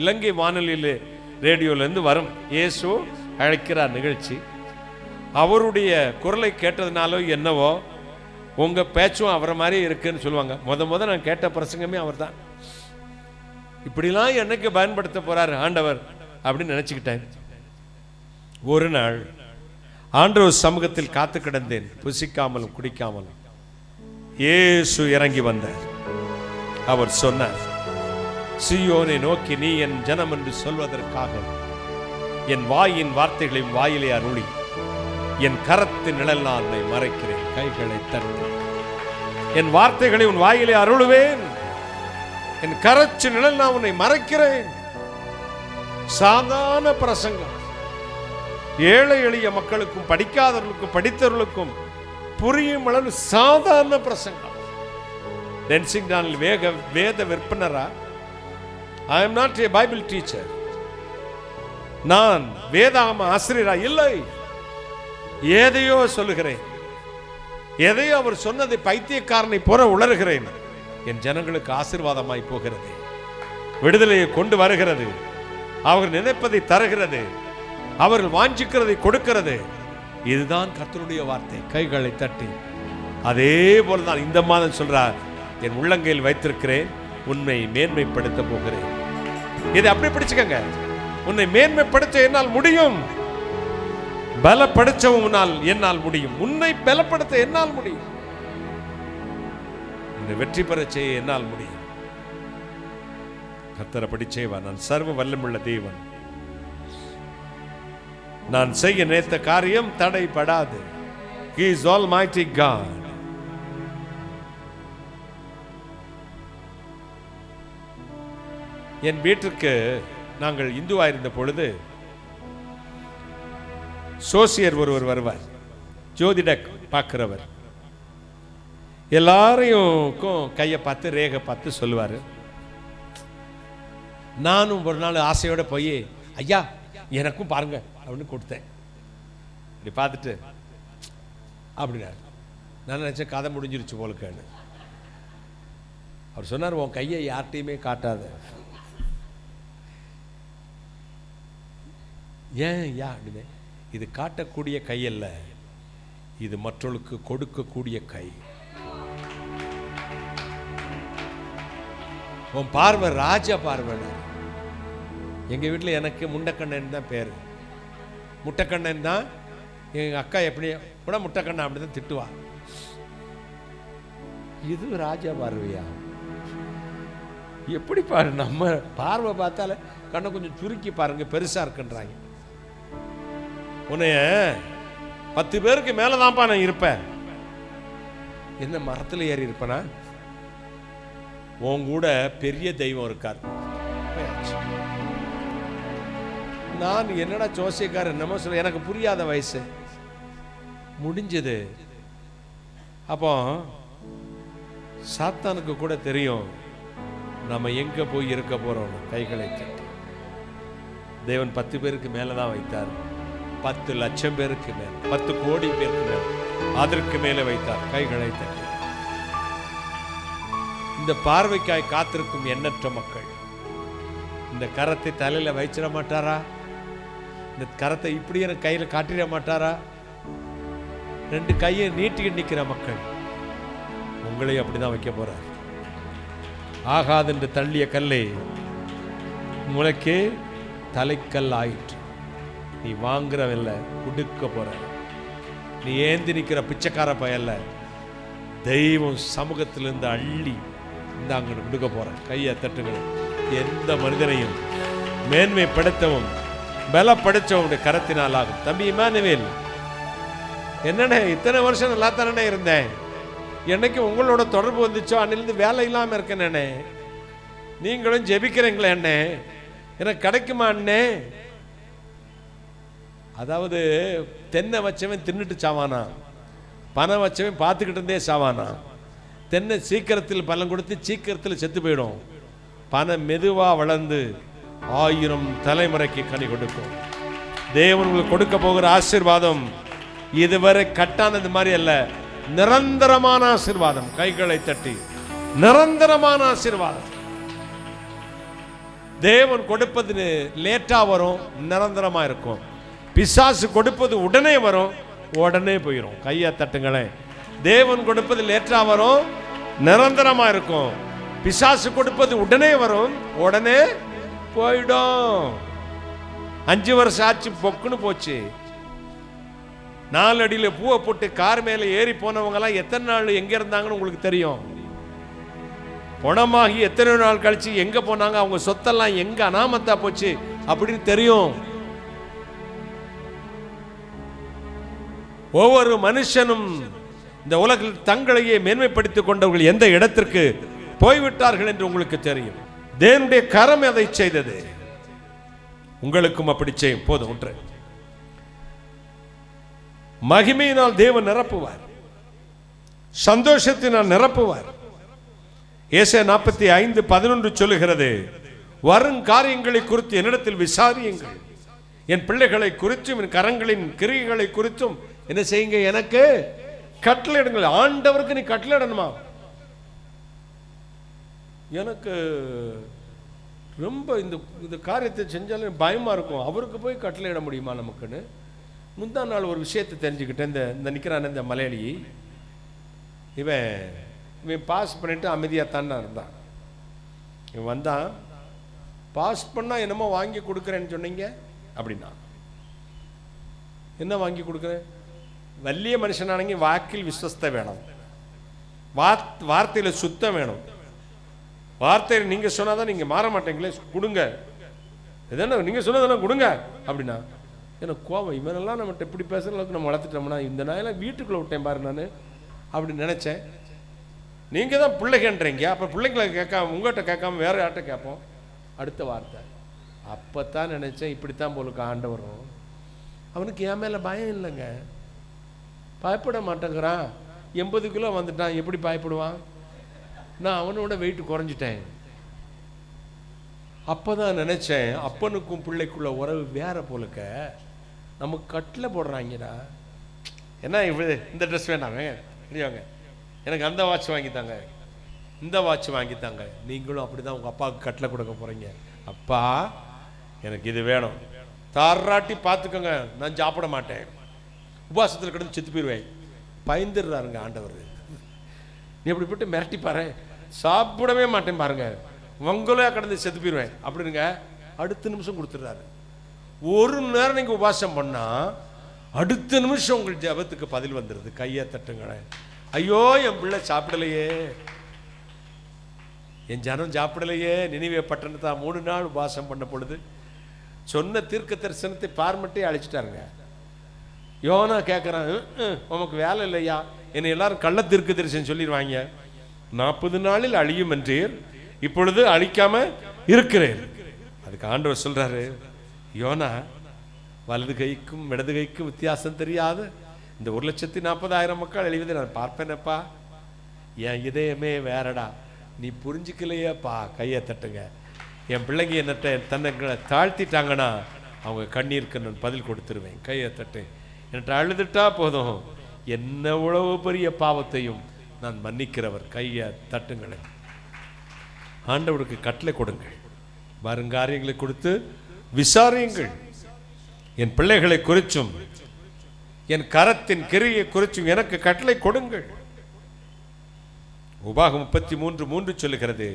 இலங்கை வானொலியில் ரேடியோலேருந்து வரும் இயேசு அழைக்கிறார் நிகழ்ச்சி. அவருடைய குரலை கேட்டதுனாலோ என்னவோ உங்கள் பேச்சும் அவரை மாதிரி இருக்குன்னு சொல்லுவாங்க. முத நான் கேட்ட பிரசங்கமே அவர் தான். இப்படிலாம் என்னைக்கு பயன்படுத்த போகிறார் ஆண்டவர் அப்படின்னு நினச்சிக்கிட்டேன். ஒரு நாள் ஆண்டவர் சமூகத்தில் காத்து கிடந்தேன், புசிக்காமலும் குடிக்காமலும். இயேசு இறங்கி வந்தார். அவர் சொன்னார், சீயோனை நோக்கி நீ என் ஜனம் என்று சொல்வதற்காக என் வாயின் வார்த்தைகளையும் வாயிலே அருளி என் கரத்தின் நிழல் நான் உன்னை மறைக்கிறேன். கைகளை தட்டு. என் வார்த்தைகளை உன் வாயிலே அருளுவேன், என் கரத்தின் நிழல் நான் உன்னை மறைக்கிறேன். சாதாரண பிரசங்கம். ஏழை எளிய மக்களுக்கும் படிக்காதவர்களுக்கும் படித்தவர்களுக்கும் புரியும் அளவு சாதாரண பிரசங்கம். டென்சிங் டானில் வேத விற்பனரா? I am not a Bible teacher. நான் வேதாம ஆசிரியரா? இல்லை. எதையோ சொல்லுகிறேன், எதையோ அவர் சொன்னதை பைத்தியக்காரனை போற உளறுகிறேன். என் ஜனங்களுக்கு ஆசீர்வாதமாய் போகிறது, விடுதலையை கொண்டு வருகிறது, அவர்கள் நினைப்பதை தருகிறது, அவர்கள் வாஞ்சிக்கிறதை கொடுக்கிறது. இதுதான் கர்த்தருடைய வார்த்தை. கைகளை தட்டி. அதே போலதான் இந்த மாதம் சொல்றார், என் உள்ளங்கையில் வைத்திருக்கிறேன், உன்னை மேன்மைப்படுத்த போகிறேன். இதை அப்படி பிடிச்சுக்கங்க. உன்னை மேன்மைப்படுத்த என்னால் முடியும், பலப்படுத்தவும் என்னால் முடியும், உன்னை பலப்படுத்த என்னால் முடியும், உன்னை வெற்றி பெற செய்ய என்னால் முடியும். கர்த்தர் அப்படி செய்வார். நான் சர்வ வல்லமுள்ள தேவன். நான் செய்ய நினைத்த காரியம் தடைபடாது. He is Almighty God. என் வீட்டிற்கு நாங்கள் இந்துவாயிருந்த பொழுது சோசியர் ஒருவர் வருவார், ஜோதிட பார்க்கிறவர். எல்லாரையும் கையை பார்த்து ரேகை பார்த்து சொல்லுவார். நானும் ஒரு நாள் ஆசையோட போய், ஐயா எனக்கும் பாருங்க அப்படின்னு கொடுத்தேன். இப்படி பார்த்துட்டு அப்படின்னாரு. நான் நினைச்சேன் கதை முடிஞ்சிருச்சு போலுக்கான்னு. அவர் சொன்னார், உன் கையை யார்கிட்டையுமே காட்டாத. ஏன் ஐயா அப்படின்னு? இது காட்டக்கூடிய கை அல்ல, இது மற்றவர்களுக்கு கொடுக்கக்கூடிய கை. உன் பார்வை ராஜா பார்வை. எங்க வீட்டில் எனக்கு முண்டக்கண்ணன் தான் பேரு. முட்டைக்கண்ணன் தான். எங்க அக்கா எப்படி கூட முட்டைக்கண்ணன் அப்படிதான் திட்டுவா. இது ராஜா பார்வையா? எப்படி பாரு, நம்ம பார்வை பார்த்தால கண்ணை கொஞ்சம் சுருக்கி பாருங்க, பெருசா இருக்குன்றாங்க. உன்னைய 10 பேருக்கு மேலதான்ப்பா நான் இருப்பேன். என்ன மரத்துல ஏறி இருப்பேனா? உன் கூட பெரிய தெய்வம் இருக்கார். நான் என்னடா ஜோசியக்காரர் என்னமோ சொல்ல, எனக்கு புரியாத வயசு முடிஞ்சது. அப்போ சாத்தானுக்கு கூட தெரியும் நம்ம எங்க போய் இருக்க போறோம். கைகளை தட்டி. தேவன் 10 பேருக்கு மேலதான் வைத்தார். 10 லட்சம் பேருக்கு மேல், 10 கோடி பேருக்கு மேல், அதற்கு மேலே வைத்தார். கைகளை தட்டி. இந்த பார்வைக்காய் காத்திருக்கும் எண்ணற்ற மக்கள் இந்த கரத்தை தலையில வைச்சிட மாட்டாரா? இந்த கரத்தை இப்படி எனக்கு கையில காட்டிட மாட்டாரா? 2 கையை நீட்டி நிற்கிற மக்கள் உங்களை அப்படிதான் வைக்க போறார். ஆகாது என்று தள்ளிய கல்லை உனக்கே தலைக்கல் ஆயிற்று. நீ வாங்குறவில்லை, கொடுக்க போற. நீ ஏந்தி நிற்கிற பிச்சைக்கார பயல்ல, தெய்வம் சமூகத்திலிருந்து அள்ளி இந்த அங்க கொடுக்க போற. கையை தட்டுங்கள். எந்த மனிதனையும் மேன்மைப்படுத்தவும் பலப்படுத்தவும் கரத்தினால் ஆகும். தம்பி இமானுவேல், என்னண்ணே இத்தனை வருஷம் நல்லா தானே இருந்தேன், என்னைக்கு உங்களோட தொடர்பு வந்துச்சோ அன்னிலிருந்து வேலை இல்லாம இருக்கேன். நீங்களும் ஜெபிக்கிறீங்களே அண்ணே, எனக்கு கிடைக்குமா அண்ணே? அதாவது தென்னை வச்சவன் தின்னுட்டு சாவானா, பணம் வச்சவன் பார்த்துக்கிட்டு இருந்தே சாவானா. தென்னை சீக்கிரத்தில் பலன் கொடுத்து சீக்கிரத்தில் செத்து போயிடும். பணம் மெதுவா வளர்ந்து 1000 தலைமுறைக்கு கனி கொடுக்கும். தேவன் உங்களுக்கு கொடுக்க போகிற ஆசீர்வாதம் இதுவரை கட்டானது மாதிரி அல்ல, நிரந்தரமான ஆசீர்வாதம். கைகளை தட்டி. நிரந்தரமான ஆசீர்வாதம். தேவன் கொடுப்பது லேட்டா வரும், நிரந்தரமா இருக்கும். பிசாசு கொடுப்பது உடனே வரும், உடனே போயிடும். கையை தட்டுங்களேன். தேவன் கொடுப்பது லேட்டா வரும், நிரந்தரமா இருக்கும். பிசாசு கொடுப்பது உடனே வரும், உடனே போயிடும். 5 வருஷம் ஆச்சு, பொக்குன்னு போச்சு. 4 அடியில் பூவை போட்டு கார் மேலே ஏறி போனவங்கலாம் எத்தனை நாள் எங்க இருந்தாங்கன்னு உங்களுக்கு தெரியும். பணமாகி எத்தனை நாள் கழிச்சு எங்க போனாங்க, அவங்க சொத்தெல்லாம் எங்க அனாமத்தா போச்சு அப்படின்னு தெரியும். ஒவ்வொரு மனுஷனும் இந்த உலகில் தங்களையே மேன்மைப்படுத்திக் கொண்டவர்கள் எந்த இடத்திற்கு போய்விட்டார்கள் என்று உங்களுக்கு தெரியும். தேவனுடைய கரம் அதை செய்தது, உங்களுக்கும் அப்படி செய்யும். போதும், ஒன்று மகிமையினால் தேவன் நிரப்புவார், சந்தோஷத்தினால் நிரப்புவார். ஏசாயா 45:11 சொல்லுகிறது, வரும் காரியங்களை குறித்து என்னிடத்தில் விசாரியுங்கள், என் பிள்ளைகளை குறித்தும் என் கரங்களின் கிரியைகளை குறித்தும் என்ன செய்யுங்க, எனக்கு கட்டளையிடுங்கள். ஆண்டவருக்கு நீ கட்டளையிடணுமா? எனக்கு ரொம்ப இந்த காரியத்தை செஞ்சாலும் பயமா இருக்கும். அவருக்கு போய் கட்டளையிட முடியுமா நமக்குன்னு? முந்தா நாள் ஒரு விஷயத்தை தெரிஞ்சுக்கிட்டேன். இந்த நிற்கிறான் இந்த மலையாளி, இவன் பாஸ் பண்ணிட்டு அமைதியாக தானே இருந்தான். இவன் வந்தான், பாஸ் பண்ணால் என்னமோ வாங்கி கொடுக்குறேன்னு சொன்னீங்க அப்படின்னா. என்ன வாங்கி கொடுக்குறேன்? வலிய மனுஷனானங்க வாக்கில் விஸ்வஸ்த வேணும், வார்த்தையில் சுத்தம் வேணும். வார்த்தையில் நீங்கள் சொன்னாதான் நீங்கள் மாற மாட்டீங்களே, கொடுங்க. எதான நீங்கள் சொன்னதானே கொடுங்க அப்படின்னா எனக்கு கோபம். இவனெல்லாம் நம்மகிட்ட இப்படி பேசுகிற அளவுக்கு நம்ம வளர்த்துட்டோம்னா இந்த நாயெல்லாம் வீட்டுக்குள்ளே விட்டேன் பாரு நான் அப்படின்னு நினச்சேன். நீங்கள் தான் பிள்ளைகன்றீங்க, அப்போ பிள்ளைங்களை கேட்காம உங்கள்கிட்ட கேட்காம வேறு யார்கிட்ட கேட்போம்? அடுத்த வார்த்தை. அப்போ தான் நினச்சேன், இப்படித்தான் போலுக்கு ஆண்டவரும். அவனுக்கு என் மேலே பயம் இல்லைங்க, பயப்பட மாட்டேங்கிறான். 80 கிலோ வந்துட்டான், எப்படி பயப்படுவான்? நான் அவனோட வெயிட் குறைஞ்சிட்டேன். அப்போ தான் நினச்சேன், அப்பனுக்கும் பிள்ளைக்குள்ள உறவு வேற போலுக்க. நமக்கு கட்டில் போடுறாங்கடா. என்ன இந்த ட்ரெஸ் வேணாமே இல்லையாங்க, எனக்கு அந்த வாட்ச் வாங்கித்தாங்க, இந்த வாட்ச் வாங்கித்தாங்க. நீங்களும் அப்படி தான் உங்கள் அப்பாவுக்கு கட்டில் கொடுக்க போகிறீங்க. அப்பா எனக்கு இது வேணும், தாராட்டி பார்த்துக்கோங்க, நான் சாப்பிட மாட்டேன், உபாசத்தில் கிடந்து செத்து போயிடுவேன். பயந்துடுறாருங்க ஆண்டவர். நீ அப்படி போட்டு மிரட்டி பாரு, சாப்பிடவே மாட்டேன் பாருங்க, உங்களே கடந்து செத்து போயிடுவேன் அப்படிங்க. அடுத்த நிமிஷம் கொடுத்துட்றாரு. ஒரு நேரம் நீங்கள் உபாசம் பண்ணால் அடுத்த நிமிஷம் உங்கள் ஜபத்துக்கு பதில் வந்துடுது. கையை தட்டுங்களேன். ஐயோ என் பிள்ளை சாப்பிடலையே, என் ஜனம் சாப்பிடலையே. நினைவே பட்டணத்தை 3 நாள் உபாசம் பண்ண பொழுது சொன்ன தீர்க்க தரிசனத்தை பார்மட்டே அழிச்சிட்டாருங்க. யோனா கேட்குறான், உமக்கு வேலை இல்லையா? என்னை எல்லாரும் கள்ள தீர்க்க தரிசனம் சொல்லிடுவாங்க. 40 நாளில் அழியும் என்றீர், இப்பொழுது அழிக்காம இருக்கிறேன். அதுக்கு ஆண்டவர் சொல்றாரு, யோனா வலது கைக்கும் இடது கைக்கும் வித்தியாசம் தெரியாது இந்த 1,40,000 மக்கள் அழிவதை நான் பார்ப்பேனப்பா. என் இதயமே வேறடா, நீ புரிஞ்சுக்கலையேப்பா. கையை தட்டுங்க. என் பிள்ளைங்க என்னட்ட தன்னை தாழ்த்திட்டாங்கன்னா அவங்க கண்ணீருக்கு நான் பதில் கொடுத்துருவேன். கையை தட்டு. என்கிட்ட அழுதுட்டா போதும், என்ன உழவு பெரிய பாவத்தையும் நான் மன்னிக்கிறவர். கையை தட்டுங்களேன். ஆண்டவருக்கு கட்டளை கொடுங்கள், வருங்காரியங்களை கொடுத்து விசாரியுங்கள். என் பிள்ளைகளை குறிச்சும் என் கரத்தின் கிரியை குறிச்சும் எனக்கு கட்டளை கொடுங்கள். உபாகம் 33:3 சொல்லுகிறது,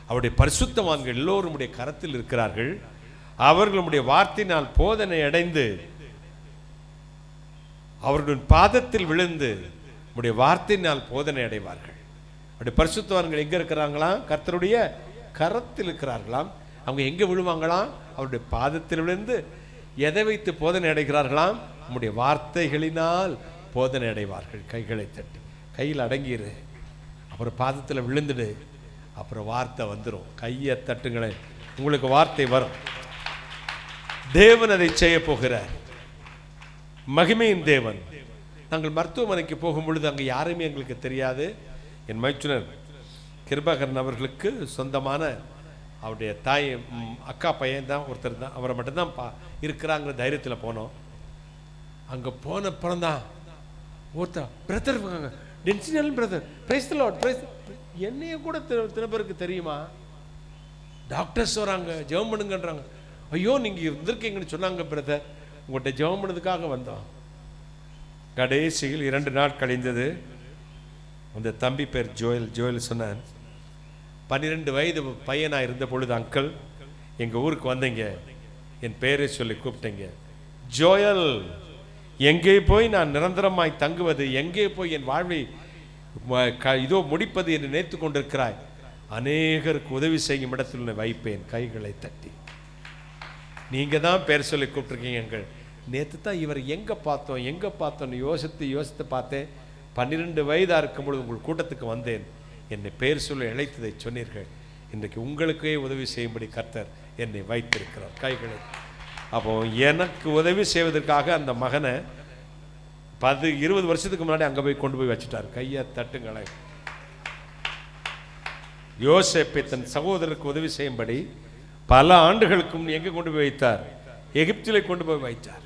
அவருடைய பரிசுத்தவான்கள் எல்லோரும் உடைய கரத்தில் இருக்கிறார்கள், அவர்களுடைய வார்த்தையினால் போதனை அடைந்து அவர்களுடைய பாதத்தில் விழுந்து உடைய வார்த்தையினால் போதனை அடைவார்கள். அவருடைய பரிசுத்தவான்கள் எங்க இருக்கிறாங்களாம்? கர்த்தருடைய கரத்தில் இருக்கிறார்களாம். அவங்க எங்க விழுவாங்களாம்? அவருடைய பாதத்தில் விழுந்து எதை வைத்து போதனை அடைகிறார்களாம்? நம்முடைய வார்த்தைகளினால் போதனை அடைவார்கள். கைகளை தட்டி, கையில் அடங்கிடு, அப்புறம் பாதத்தில் விழுந்துடு, அப்புறம் வார்த்தை வந்துடும். கையை தட்டுங்களே, உங்களுக்கு வார்த்தை வரும். தேவன் அதை செய்ய போகிறார். மகிமையின் தேவன். நாங்கள் மருத்துவமனைக்கு போகும் பொழுது அங்கே யாருமே எங்களுக்கு தெரியாது. என் மைத்துனர் கிருபாகரன் அவர்களுக்கு சொந்தமான அவருடைய தாய் அக்கா பையன் தான் ஒருத்தர் தான், அவரை மட்டும்தான் இருக்கிறாங்கிற தைரியத்தில் போனோம். அங்கே போன பிறந்தான் ஒருத்தர், பிரதர் டென்சினல் brother, praise the lord, praise. என்னைய கூட தின பேருக்கு தெரியுமா? டாக்டர்ஸ் வராங்க, ஜெபம் பண்ணுங்கன்றாங்க. ஐயோ நீங்கள் இருந்திருக்கீங்கன்னு சொன்னாங்க பிரதர், உங்கள்கிட்ட ஜெபம் பண்ணதுக்காக வந்தோம். கடைசியில் 2 நாள் கழிந்தது. அந்த தம்பி பேர் ஜோயல். ஜோயல் சொன்னான், 12 வயது பையனாக இருந்த பொழுது, அங்கிள் எங்கள் ஊருக்கு வந்தீங்க, என் பெயரை சொல்லி கூப்பிட்டீங்க. ஜோயல், எங்கே போய் நான் நிரந்தரமாய் தங்குவது, எங்கே போய் என் வாழ்வை இதோ முடிப்பது என்று நினைத்து கொண்டிருக்கிறாய். அநேகருக்கு உதவி செய்யும் இடத்தில் வைப்பேன். கைகளை தட்டி. நீங்க தான் பேர் சொல்லி கூப்பிட்டுருக்கீங்க. நேற்று தான் இவர் எங்கே பார்த்தோன்னு யோசித்து பார்த்தேன். 12 வயதாக இருக்கும்பொழுது உங்கள் கூட்டத்துக்கு வந்தேன். என்னை பேர் சொல்லி இழைத்ததை சொன்னீர்கள். இன்றைக்கு உங்களுக்கே உதவி செய்யும்படி கர்த்தர் என்னை வைத்திருக்கிறார். கைகளை. அப்போ எனக்கு உதவி செய்வதற்காக அந்த மகனை 10-20 வருஷத்துக்கு முன்னாடி அங்கே போய் கொண்டு போய் வச்சுட்டார். கையை தட்டுங்களை. யோசேப்பை தன் சகோதரருக்கு உதவி செய்யும்படி பல ஆண்டுகளுக்கு எங்கே கொண்டு போய் வைத்தார்? எகிப்திலே கொண்டு போய் வைத்தார்.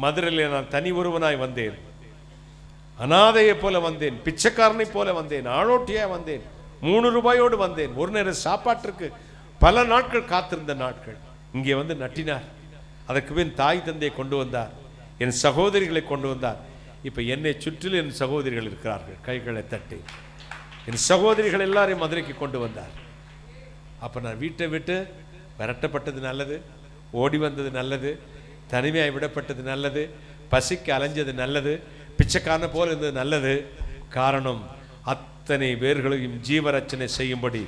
மதுரையில் நான் தனி ஒருவனாய் வந்தேன். அனாதையை போல வந்தேன், பிச்சைக்காரனை போல வந்தேன், ஆளோட்டியா வந்தேன், 3 ரூபாயோடு வந்தேன். ஒரு நேரம் சாப்பாட்டிற்கு பல நாட்கள் காத்திருந்த நாட்கள். இங்கே வந்து நட்டினார். அதற்கு பின் தாய் தந்தையை கொண்டு வந்தார், என் சகோதரிகளை கொண்டு வந்தார். இப்போ என்னை சுற்றிலும் என் சகோதரிகள் இருக்கிறார்கள். கைகளை தட்டி என் சகோதரிகள் எல்லாரையும் மதுரைக்கு கொண்டு வந்தார். அப்போ நான் வீட்டை விட்டு விரட்டப்பட்டது நல்லது, ஓடி வந்தது நல்லது, தனிமையாய் விடப்பட்டது நல்லது, பசிக்கு அலைஞ்சது நல்லது, பிச்சைக்காரனை போல இருந்தது நல்லது. காரணம், அத்தனை பேர்களையும் ஜீவரச்சனை செய்யும்படி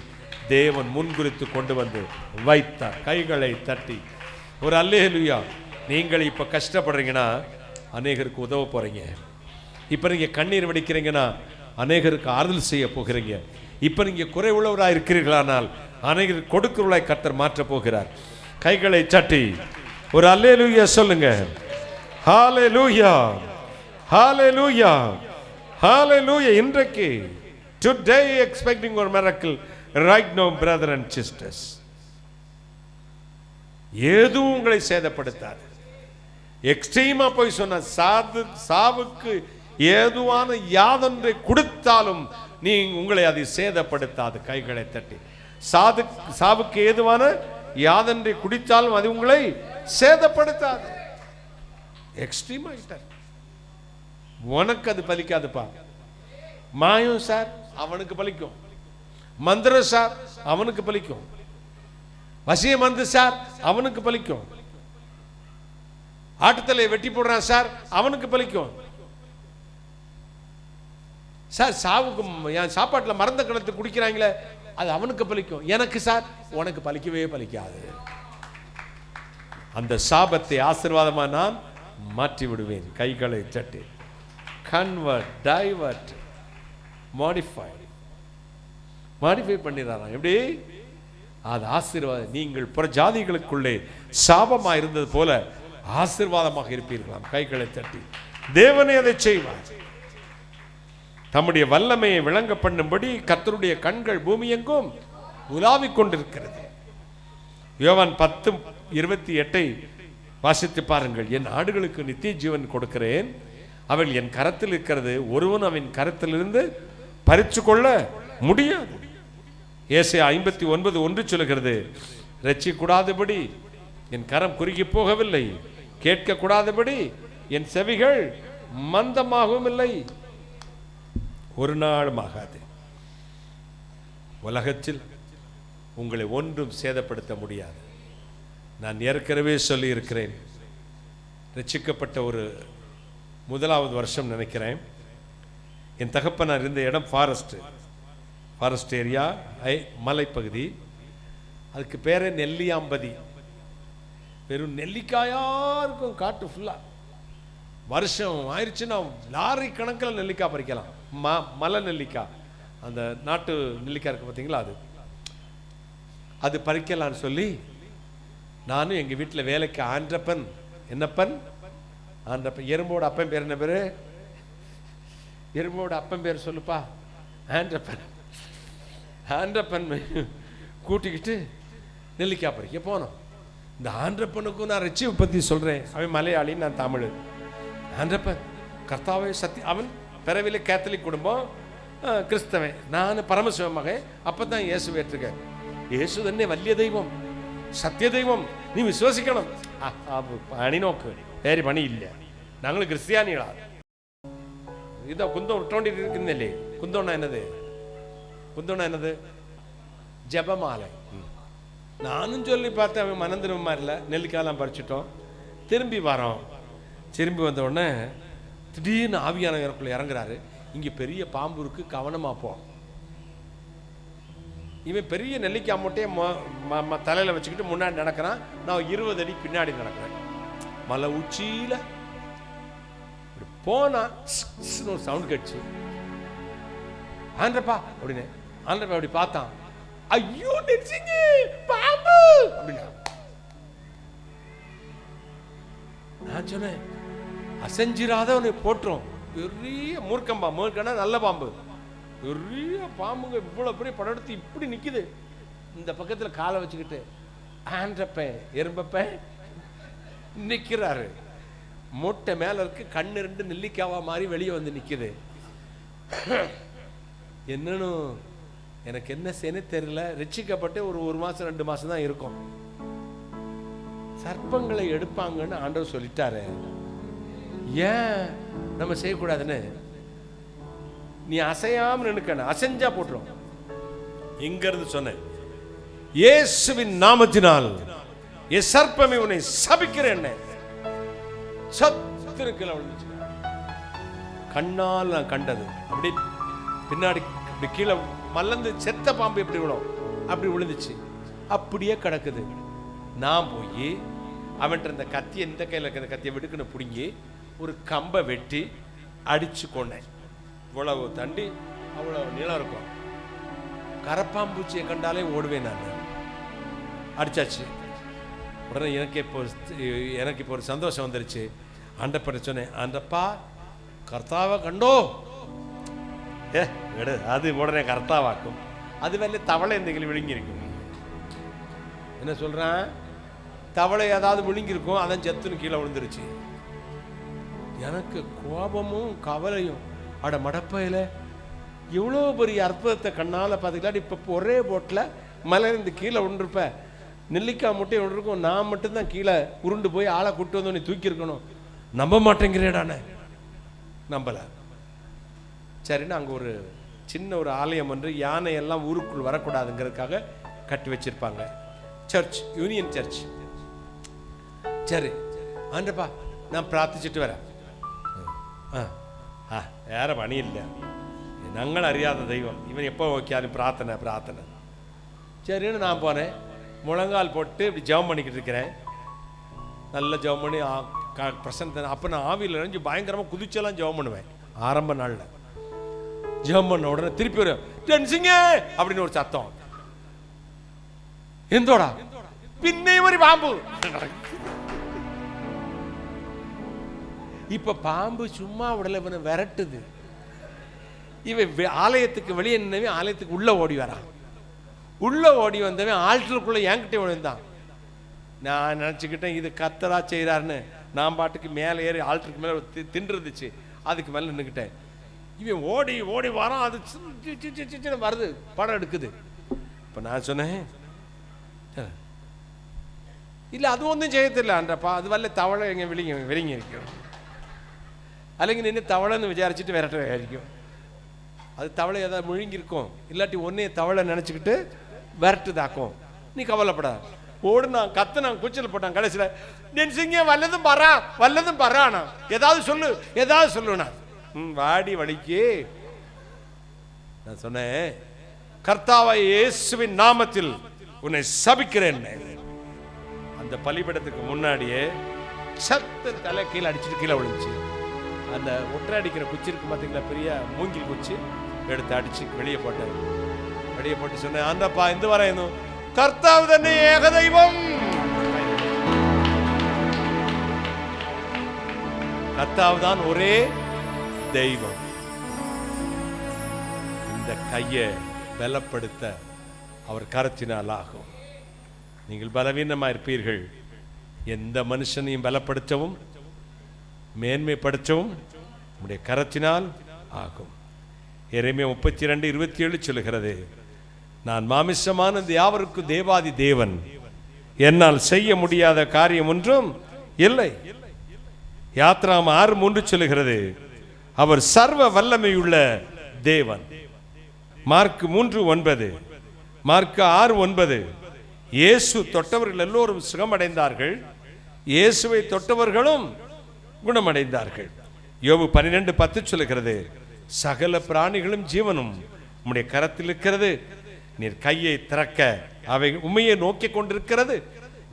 தேவன் முன்குறித்து கொண்டு வந்து வைத்தார். கைகளை தட்டி ஒரு அல்லேலூயா. நீங்கள் இப்போ கஷ்டப்படுறீங்கன்னா அநேகருக்கு உதவ போறீங்க. இப்போ நீங்கள் கண்ணீர் வடிக்கிறீங்கன்னா அநேகருக்கு ஆறுதல் செய்ய போகிறீங்க. இப்போ நீங்கள் குறை உள்ளவராக இருக்கிறீர்களானால் அநேகருக்கு கொடுக்கிறவர்களாய் கர்த்தர் மாற்றப் போகிறார். கைகளை தட்டி ஒரு அல்லேலூயா சொல்லுங்க. ஹalleluya, ஹalleluya, ஹalleluya. இன்றைக்கு today expecting your miracle right now brother and sisters. எதுவும் உங்களை சேதப்படுத்தாது. எக்ஸ்ட்ரீமா போய் சொன்ன சாவுக்கு ஏதுவான யாதொன்றை கொடுத்தாலும் நீ உங்களை அதை சேதப்படுத்தாது. கைகளை தட்டி சாவுக்கு ஏதுவான யாதொன்றை குடித்தாலும் அது உங்களை சேதப்படுத்தாது. எக்ஸ்ட்ரீம் ஆகிட்டார். உனக்கு அது பலிக்காதுப்பா. மாயம் சார் அவனுக்கு பலிக்கும், மந்திரம் சார் அவனுக்கு பலிக்கும், வசிய மருந்து சார் அவனுக்கு பலிக்கும், ஆட்டுத்தலை வெட்டி போடுறான் சார் அவனுக்கு பலிக்கும் சார். சாவுக்கு என் சாப்பாட்டில் மறந்த கணத்து குடிக்கிறாங்களே அது அவனுக்கு பலிக்கும். எனக்கு சார் உனக்கு பலிக்கவே பலிக்காது. அந்த சாபத்தை ஆசீர்வாதமா நான் மாற்றி விடுவேன். கைகளை தட்டி கன்வெர்ட், டைவர்ட், மாடிஃபை பண்ணிடுறாங்க. எப்படி அது ஆசீர்வாதம். நீங்கள் புற ஜாதிகளுக்குள்ளே சாபமாக இருந்தது போல ஆசீர்வாதமாக இருப்பீர்களாம். கைகளை தட்டி தேவனே அதை செய்வார். தம்முடைய வல்லமையை விளங்க பண்ணும்படி கர்த்தருடைய கண்கள் பூமி எங்கும் உலாவிக் கொண்டிருக்கிறது. யோவான் 10:28 வாசித்து பாருங்கள். என் ஆடுகளுக்கு நித்திய ஜீவன் கொடுக்கிறேன், அவள் என் கரத்தில் இருக்கிறது, ஒருவன் அவன் கரத்திலிருந்து பறித்து கொள்ள முடியாது. ஏசாயா 59:1 சொல்லுகிறது, ரட்சிக்கூடாதபடி என் கரம் குறுகி போகவில்லை, கேட்க கூடாதபடி என் செவிகள் மந்தமாகவும் இல்லை. ஒரு நாளும் ஆகாது. உலகத்தில் உங்களை ஒன்றும் சேதப்படுத்த முடியாது. நான் ஏற்கனவே சொல்லி இருக்கிறேன். ரட்சிக்கப்பட்ட ஒரு 1வது வருஷம் நினைக்கிறேன். என் தகப்பனார் இருந்த இடம் ஃபாரஸ்ட் ஏரியா, மலைப்பகுதி. அதுக்கு பேரே நெல்லியாம்பதி. வெறும் நெல்லிக்காயா இருக்கும் காட்டு ஃபுல்லா. வருஷம் ஆயிடுச்சுன்னா லாரி கணக்கில் நெல்லிக்காய் பறிக்கலாம். மலை நெல்லிக்காய், அந்த நாட்டு நெல்லிக்காய் இருக்கு பார்த்தீங்களா, அது பறிக்கலான்னு சொல்லி நானும் எங்கள் வீட்டில் வேலைக்கு ஆண்டப்பன், என்னப்பன் ஆண்டப்பன், எறும்போட அப்பன் பேர் என்ன பேர்? எறும்போட அப்பன் பேர் சொல்லுப்பா. ஆண்டப்பன் கூட்டிக்கிட்டு நெல்லிக்காய் பறிக்க போனோம். இந்த ஆண்டப்பனுக்கும் நான் ரட்சிப்பை பற்றி சொல்கிறேன். அவன் மலையாளி, நான் தமிழ். ஆண்டப்பன் கர்த்தாவே சத்தியம். அவன் பிறவில கேத்தலிக் குடும்பம், கிறிஸ்தவன். நான் பரமசிவ மகன். அப்போ தான் இயேசு ஏற்றுக்கேன். இயேசு തന്നെ വലിയ ദൈവം, സത്യദൈവം, നീ വിശ്വസിക്കണം. പണി നോക്ക്, വേറെ പണിയില്ല, ഞങ്ങൾ ക്രിസ്ത്യാനികളാണ്. ഇതാ കുന്തം ഇട്ടോണ്ടിരിക്കുന്നില്ലേ? കുന്തോണ എന്നത് ജപമാല. நானும் சொல்லி பார்த்தேன், அவன் மனம் திரும்ப மாதிரி இல்லை. நெல்லிக்காயெல்லாம் பறிச்சிட்டோம், திரும்பி வரோம். திரும்பி வந்த உடனே திடீர்னு ஆவியானவர் எனக்குள்ள இறங்குறாரு. இங்கே பெரிய பாம்பு இருக்கு, கவனமாக போ. இவன் பெரிய நெல்லிக்காய் மூட்டையை தலையில் வச்சுக்கிட்டு முன்னாடி நடக்கிறான். நான் 20 அடி பின்னாடி நடக்கிறேன். மலை உச்சியில் போனா ஒரு சவுண்ட் கேட்டுச்சு. ஆண்டப்பா அப்படின்னு ஆண்டப்பா அப்படி பார்த்தான். ஐயோ நெரிசிங்க பாம்பு அப்படின்னா. நான் சொன்னேன், அசைஞ்சிராத உன்னை போட்டுரும். பெரிய மூர்க்கம்பா, மூர்க்கனா நல்ல பாம்பு, பெரிய பாம்புங்க இவ்வளவு பெரிய படம் எடுத்து இப்படி நிக்குது. இந்த பக்கத்துல காலை வச்சுக்கிட்டு ஆண்டப்பேன் எறும்பப்பேன் நிக்கிறாரு. மூட்டை மேல இருக்கு, கண்ணு 2 நெல்லிக்காவா மாதிரி வெளியே வந்து நிக்குது. என்னன்னு எனக்கு என்ன செய்யணும் தெரியல. ரட்சிக்கப்பட்டு ஒரு மாசம் 2 மாசம் தான் இருக்கும். சர்ப்பங்களை எடுப்பாங்கன்னு ஆண்டவர் சொல்லிட்டாரு. ஏன் நம்ம செய்யக்கூடாதுன்னு? நீ அசையாம நினைக்கணும், அசைஞ்சா போட்டுரும். எங்க இருந்து சொன்னேன், இயேசுவின் நாமத்தினால் என் சர்ப்பமே உன்னை சபிக்கிறேன். சத்துருக்கள் விழுந்துச்சு. கண்ணால் நான் கண்டது. அப்படி பின்னாடி அப்படி கீழே மல்லந்து செத்த பாம்பு எப்படி விழும் அப்படி விழுந்துச்சு. அப்படியே கிடக்குது. நான் போய் அவன்கிட்ட இந்த கத்தியை, இந்த கையில் இருக்கிற கத்தியை வெடுக்குன்னு பிடுங்கி ஒரு கம்பை வெட்டி அடிச்சு கொண்டேன். இவ்வளவு தண்டி அவ்வளவு நீளம் இருக்கும். கரப்பாம்பூச்சியை கண்டாலே ஓடுவேன் நான். அடிச்சாச்சு. உடனே எனக்கு இப்போ ஒரு சந்தோஷம் வந்துருச்சு. ஆண்டப்பட சொன்னேன், ஆண்டப்பா கர்த்தாவை கண்டோ. விடு, அது உடனே கர்த்தாவாக்கும். அது வேலை தவளை எந்தைகள் விழுங்கியிருக்கும். என்ன சொல்றான், தவளை ஏதாவது விழுங்கியிருக்கும், அதான் செத்துன்னு கீழே விழுந்துருச்சு. எனக்கு கோபமும் கவலையும். அட மடப்பையில எவ்வளோ பெரிய அற்புதத்தை கண்ணால் பார்த்துக்கலாம். இப்போ ஒரே போட்டில் மலையிருந்து கீழே விழுந்திருப்ப, நெல்லிக்காய் முட்டையை விழுந்திருக்கும். நான் மட்டும்தான் கீழே உருண்டு போய் ஆளை கூட்டு வந்து நீ தூக்கி இருக்கணும். நம்ப மாட்டேங்கிறேடானே. நம்பல. சரின்னு அங்கே ஒரு சின்ன ஒரு ஆலயம் ஒன்று, யானை எல்லாம் ஊருக்குள் வரக்கூடாதுங்கிறதுக்காக கட்டி வச்சிருப்பாங்க. Church, union church. சரி ஆண்டப்பா நான் பிரார்த்திச்சுட்டு வரேன். வேற பணி இல்லை, நாங்கள் அறியாத தெய்வம், இவன் எப்போ ஓகேயாலும் பிரார்த்தனை பிரார்த்தனை. சரின்னு நான் போனேன். முழங்கால் போட்டு இப்படி ஜெபம் பண்ணிக்கிட்டு இருக்கிறேன். நல்ல ஜெபம் பண்ணி பிரசன்ன. அப்போ நான் ஆவியில் இறங்கி பயங்கரமாக குதிச்செல்லாம் ஜெபம் பண்ணுவேன். ஆரம்ப நாளில் ஜெபம் பண்ண உடனே திருப்பி ஒரு டென்சிங்க அப்படின்னு ஒரு சத்தம். எந்தோடா பின்னே ஒரு பாம்பு. இப்ப பாம்பு சும்மா உடல இவனை விரட்டுது. இவன் ஆலயத்துக்கு வெளியே நின்னவன் ஆலயத்துக்கு உள்ள ஓடி வரான். உள்ள ஓடி வந்தவன் ஆல்டருக்குள்ள என்கிட்ட விழுந்தான். நான் நினச்சிக்கிட்டேன் இது கர்த்தரா செய்கிறாருன்னு. நான் பாட்டுக்கு மேலே ஏறி ஆல்டருக்கு மேலே தின்றுருந்துச்சு, அதுக்கு மேலே நின்றுக்கிட்டேன். இவன் ஓடி ஓடி வரான், அது வருது, படம் எடுக்குது. இப்போ நான் சொன்னேன், இல்லை அது ஒன்றும் செய்ய தெரியல ஆண்டப்பா, அது வரல தவளை எங்கே வெளிங்க இருக்கும், அல்லங்க நின்று தவளைன்னு விசாரிச்சுட்டு விரட்ட இருக்கும். அது தவளை ஏதாவது முழுங்கிருக்கும், இல்லாட்டி ஒன்னே தவளை நினச்சிக்கிட்டு விரட்டுதாக்கும். நீ கவலைப்படாத. ஓடுனான், கத்துனான், கூச்சல் போட்டான். கடைசியில் நென்சிங்க வல்லதும் பறானா, ஏதாவது சொல்லுனா. வாடி வலிக்கு. நான் சொன்னேன், கர்த்தாவை இயேசுவின் நாமத்தில் உன்னை சபிக்கிறேன். அந்த பலிபீடத்துக்கு முன்னாடியே சத்து தலை கீழே அடிச்சுட்டு கீழே விழுந்துச்சு. அந்த ஒற்றை அடிக்கிற குச்சி இருக்கு பார்த்தீங்களா, பெரிய மூங்கில் குச்சி, எடுத்து அடிச்சு வெளியே போட்டேன். வெளியே போட்டு சொன்னேன், ஆண்டப்பா இந்த வரையும் கர்த்தாவு தன்னை ஏக தெய்வம், கர்த்தாவு தான் ஒரே தெய்வம். இந்த கையை பலப்படுத்த அவர் கரத்தினால் ஆகும். நீங்கள் பலவீனமா இருப்பீர்கள். எந்த மனுஷனையும் பலப்படுத்தவும் மேன்மைப்படுத்தவும் உடைய கரத்தினால் ஆகும். எரேமியா 32:27 சொல்லுகிறது, நான் மாமிசமான யாவருக்கு தேவாதி தேவன், என்னால் செய்ய முடியாத காரியம் ஒன்றும் இல்லை. யாத்ராம் 6:3 சொல்லுகிறது, அவர் சர்வ வல்லமையுள்ள தேவன். மார்க் 3:9, மார்க் 6:9, இயேசு தொட்டவர்கள் எல்லோரும் சுகமடைந்தார்கள், இயேசுவை தொட்டவர்களும் குணமடைந்தார்கள். யோபு 12:10 சொல்லுகிறது, சகல பிராணிகளும் ஜீவனும் உம்முடைய கரத்தில் இருக்கிறது. நீர் கையை திறக்க அவை உண்மையை நோக்கி கொண்டிருக்கிறது.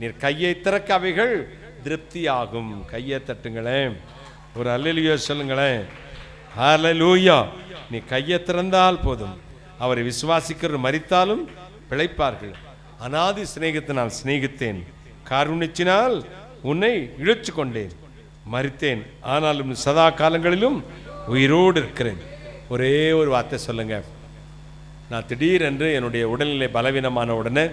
நீர் கையை திறக்க அவைகள் திருப்தியாகும். கையை தட்டுங்களேன், ஒரு அல்லேலூயா சொல்லுங்களேன். ஹல்லேலூயா. நீ கையை திறந்தால் போதும். அவரை விசுவாசிக்கிற மரித்தாலும் பிழைப்பார்கள். அநாதி சிநேகத்தினால் சிநேகித்தேன், காருண்யத்தினால் உன்னை இழுத்து கொண்டேன். மரித்தேன், ஆனாலும் சதா காலங்களிலும் உயிரோடு இருக்கிறேன். ஒரே ஒரு வார்த்தை சொல்லுங்க. நான் திடீரென்று என்னுடைய உடல்நிலை பலவீனமான உடனே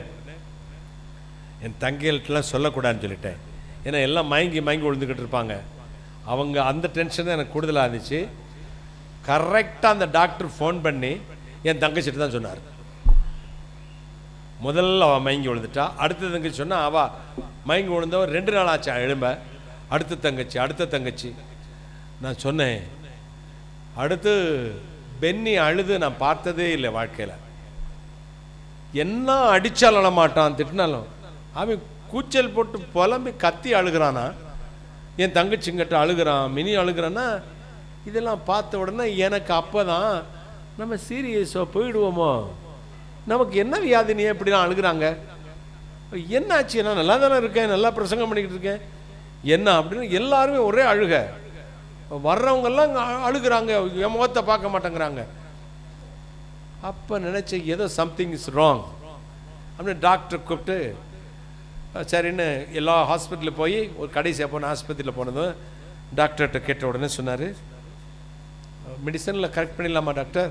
என் தங்கைகள்ட்டெலாம் சொல்லக்கூடாதுன்னு சொல்லிட்டேன். ஏன்னா எல்லாம் மயங்கி விழுந்துக்கிட்டு இருப்பாங்க. அவங்க அந்த டென்ஷன் தான் எனக்கு கூடுதலாக இருந்துச்சு. கரெக்டாக அந்த டாக்டர் ஃபோன் பண்ணி என் தங்கச்சிட்டு தான் சொன்னார். முதல்ல அவள் மயங்கி விழுந்துட்டா. அடுத்த தங்கச்சி சொன்னால் அவள் மயங்கி விழுந்தவன் 2 நாள் ஆச்சு எழும்ப. அடுத்த தங்கச்சி நான் சொன்னேன். அடுத்து பென்னி அழுது நான் பார்த்ததே இல்லை வாழ்க்கையில். என்ன அடித்தாலும் அழமாட்டான், திட்டினாலும் அவன் கூச்சல் போட்டு புலம்பி கத்தி அழுகிறானா. என் தங்கச்சிங்கிட்ட அழுகிறான், மினி அழுகிறான்னா. இதெல்லாம் பார்த்த உடனே எனக்கு அப்போ தான் நம்ம சீரியஸோ போயிடுவோமோ, நமக்கு என்ன வியாதினியே இப்படிலாம் அழுகிறாங்க, என்னாச்சு, நான் நல்லா தானே இருக்கேன், நல்லா பிரசங்கம் பண்ணிக்கிட்டு இருக்கேன், என்ன அப்படின்னு எல்லாருமே ஒரே அழுக. வர்றவங்கெல்லாம் அழுகிறாங்க, என் முகத்தை பார்க்க மாட்டேங்கிறாங்க. அப்போ நினச்சேன் ஏதோ சம்திங் இஸ் ராங் அப்படின்னு டாக்டர் கூப்பிட்டு சரின்னு எல்லா ஹாஸ்பிட்டலில் போய் ஒரு கடைசியாக போன ஆஸ்பத்திரியில் போனதும் டாக்டர்கிட்ட கேட்ட உடனே சொன்னார், மெடிசனில் கரெக்ட் பண்ணிடலாமா டாக்டர்?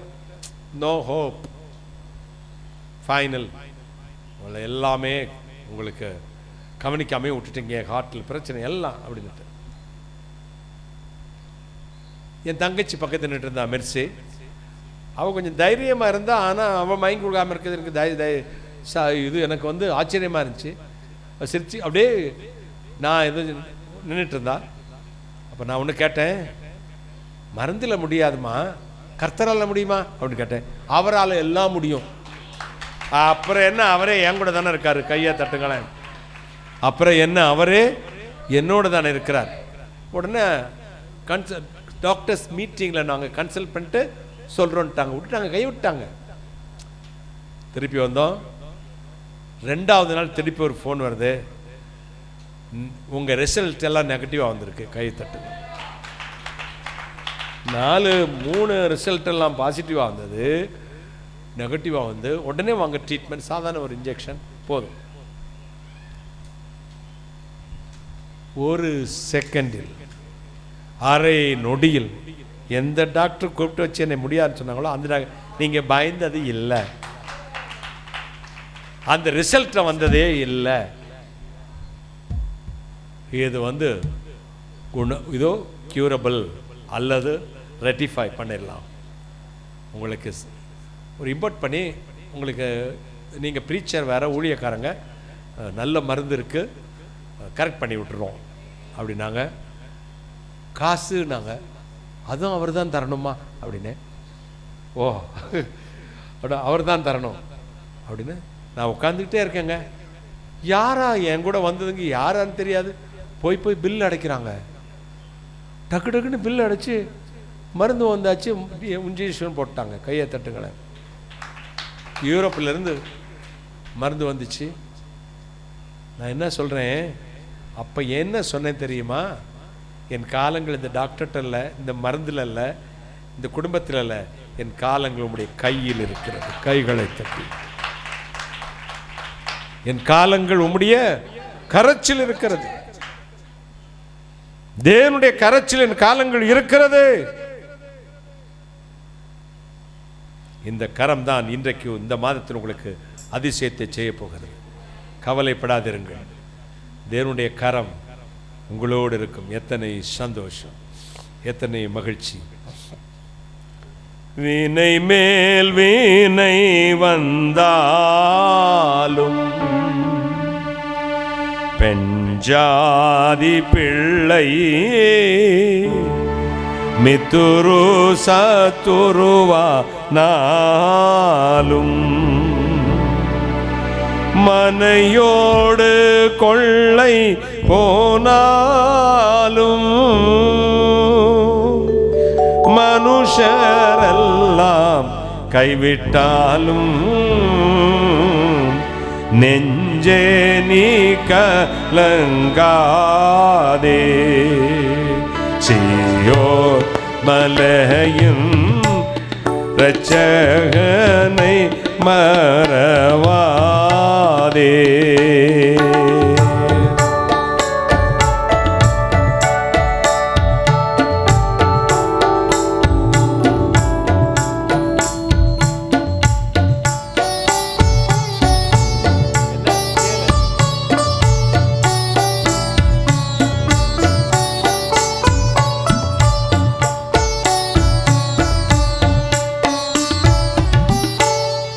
No hope, final. உங்களை எல்லாமே உங்களுக்கு கவனிக்காமே விட்டுட்டீங்க, ஹார்ட்டில் பிரச்சனை எல்லாம் அப்படின்ட்டு. என் தங்கச்சி பக்கத்தில் நின்று இருந்தா மெர்சி. அவள் கொஞ்சம் தைரியமாக இருந்தா. ஆனால் அவள் மயங்கி கொடுக்காமல் இருக்கிறது எனக்கு இது எனக்கு வந்து ஆச்சரியமாக இருந்துச்சு. சிரிச்சு அப்படியே நான் எது நின்றுட்டு இருந்தா. அப்போ நான் ஒன்று கேட்டேன், மருந்தில் முடியாதுமா, கர்த்தரால் முடியுமா அப்படின்னு கேட்டேன். அவரால் எல்லாம் முடியும். அப்புறம் என்ன, அவரே என் கூட தானே இருக்காரு, கையை தட்டுங்களேன். அப்புறம் என்ன, அவரே என்னோட தானே இருக்கிறார். உடனே டாக்டர்ஸ் மீட்டிங்கில் நாங்கள் கன்சல்ட் பண்ணிட்டு சொல்கிறோன்ட்டாங்க, விட்டுட்டாங்க, கை விட்டாங்க. திருப்பி வந்தோம். 2வது நாள் திருப்பி ஒரு ஃபோன் வருது, உங்கள் ரிசல்ட் எல்லாம் நெகட்டிவாக வந்திருக்கு, கை தட்டுங்க. 3 ரிசல்ட் எல்லாம் பாசிட்டிவாக வந்தது, நெகட்டிவாக வந்து உடனே வாங்க ட்ரீட்மெண்ட், சாதாரண ஒரு இன்ஜெக்ஷன் போதும். ஒரு செகண்டில், அரை நொடியில் எந்த டாக்டர் கூப்பிட்டு வச்சு என்னை முடியாதுன்னு சொன்னாங்களோ அந்த நீங்கள் பயந்தது இல்லை, அந்த ரிசல்ட் வந்ததே இல்லை. இது வந்து இதோ கியூரபிள் அல்லது ரெட்டிஃபை பண்ணிடலாம். உங்களுக்கு ஒரு இம்போர்ட் பண்ணி உங்களுக்கு நீங்கள் ப்ரீச்சர் வேறு ஊழியக்காரங்க நல்ல மருந்து இருக்குது, கரெக்ட் பண்ணி விட்டுருவோம் அப்படின்னாங்க. காசு நாங்கள் அதுவும் அவர் தான் தரணுமா அப்படின்னு. ஓ அவர் தான் தரணும் அப்படின்னு நான் உட்காந்துக்கிட்டே இருக்கேங்க. யாரா என் கூட வந்ததுங்க யாரான்னு தெரியாது. போய் பில் அடைக்கிறாங்க. டக்கு டக்குன்னு பில் அடைச்சி மருந்து வந்தாச்சு, இன்ஜெக்ஷன் போட்டாங்க. கையை தட்டுங்களேன். யூரோப்பிலேருந்து மருந்து வந்துச்சு. நான் என்ன சொல்கிறேன், அப்போ என்ன சொன்னேன் தெரியுமா? என் காலங்கள் இந்த டாக்டர்கிட்ட இல்லை, இந்த மருந்தில் இல்லை, இந்த குடும்பத்தில் இல்லை, என் காலங்கள் உங்களுடைய கையில் இருக்கிறது. கைகளை தட்டி, என் காலங்கள் உம்முடைய கரச்சில் இருக்கிறது. தேவனுடைய கரச்சில் என் காலங்கள் இருக்கிறது. இந்த கரம் தான் இன்றைக்கு இந்த மாதத்தில் உங்களுக்கு அதிசயத்தை செய்ய போகிறது. கவலைப்படாதிருங்கள், தேவனுடைய கரம் உங்களோடு இருக்கும். எத்தனை சந்தோஷம், எத்தனை மகிழ்ச்சி. வீணை மேல் வீணை வந்தாலும் பெஞ்சாதி பிள்ளை மித்துரு சத்துருவா நாளும் மனையோடு கொள்ளை போனாலும் மனுஷரெல்லாம் கைவிட்டாலும் நெஞ்சே நீ கலங்காதே. சீயோன் மலையின் இரட்சகனை மறவாதே.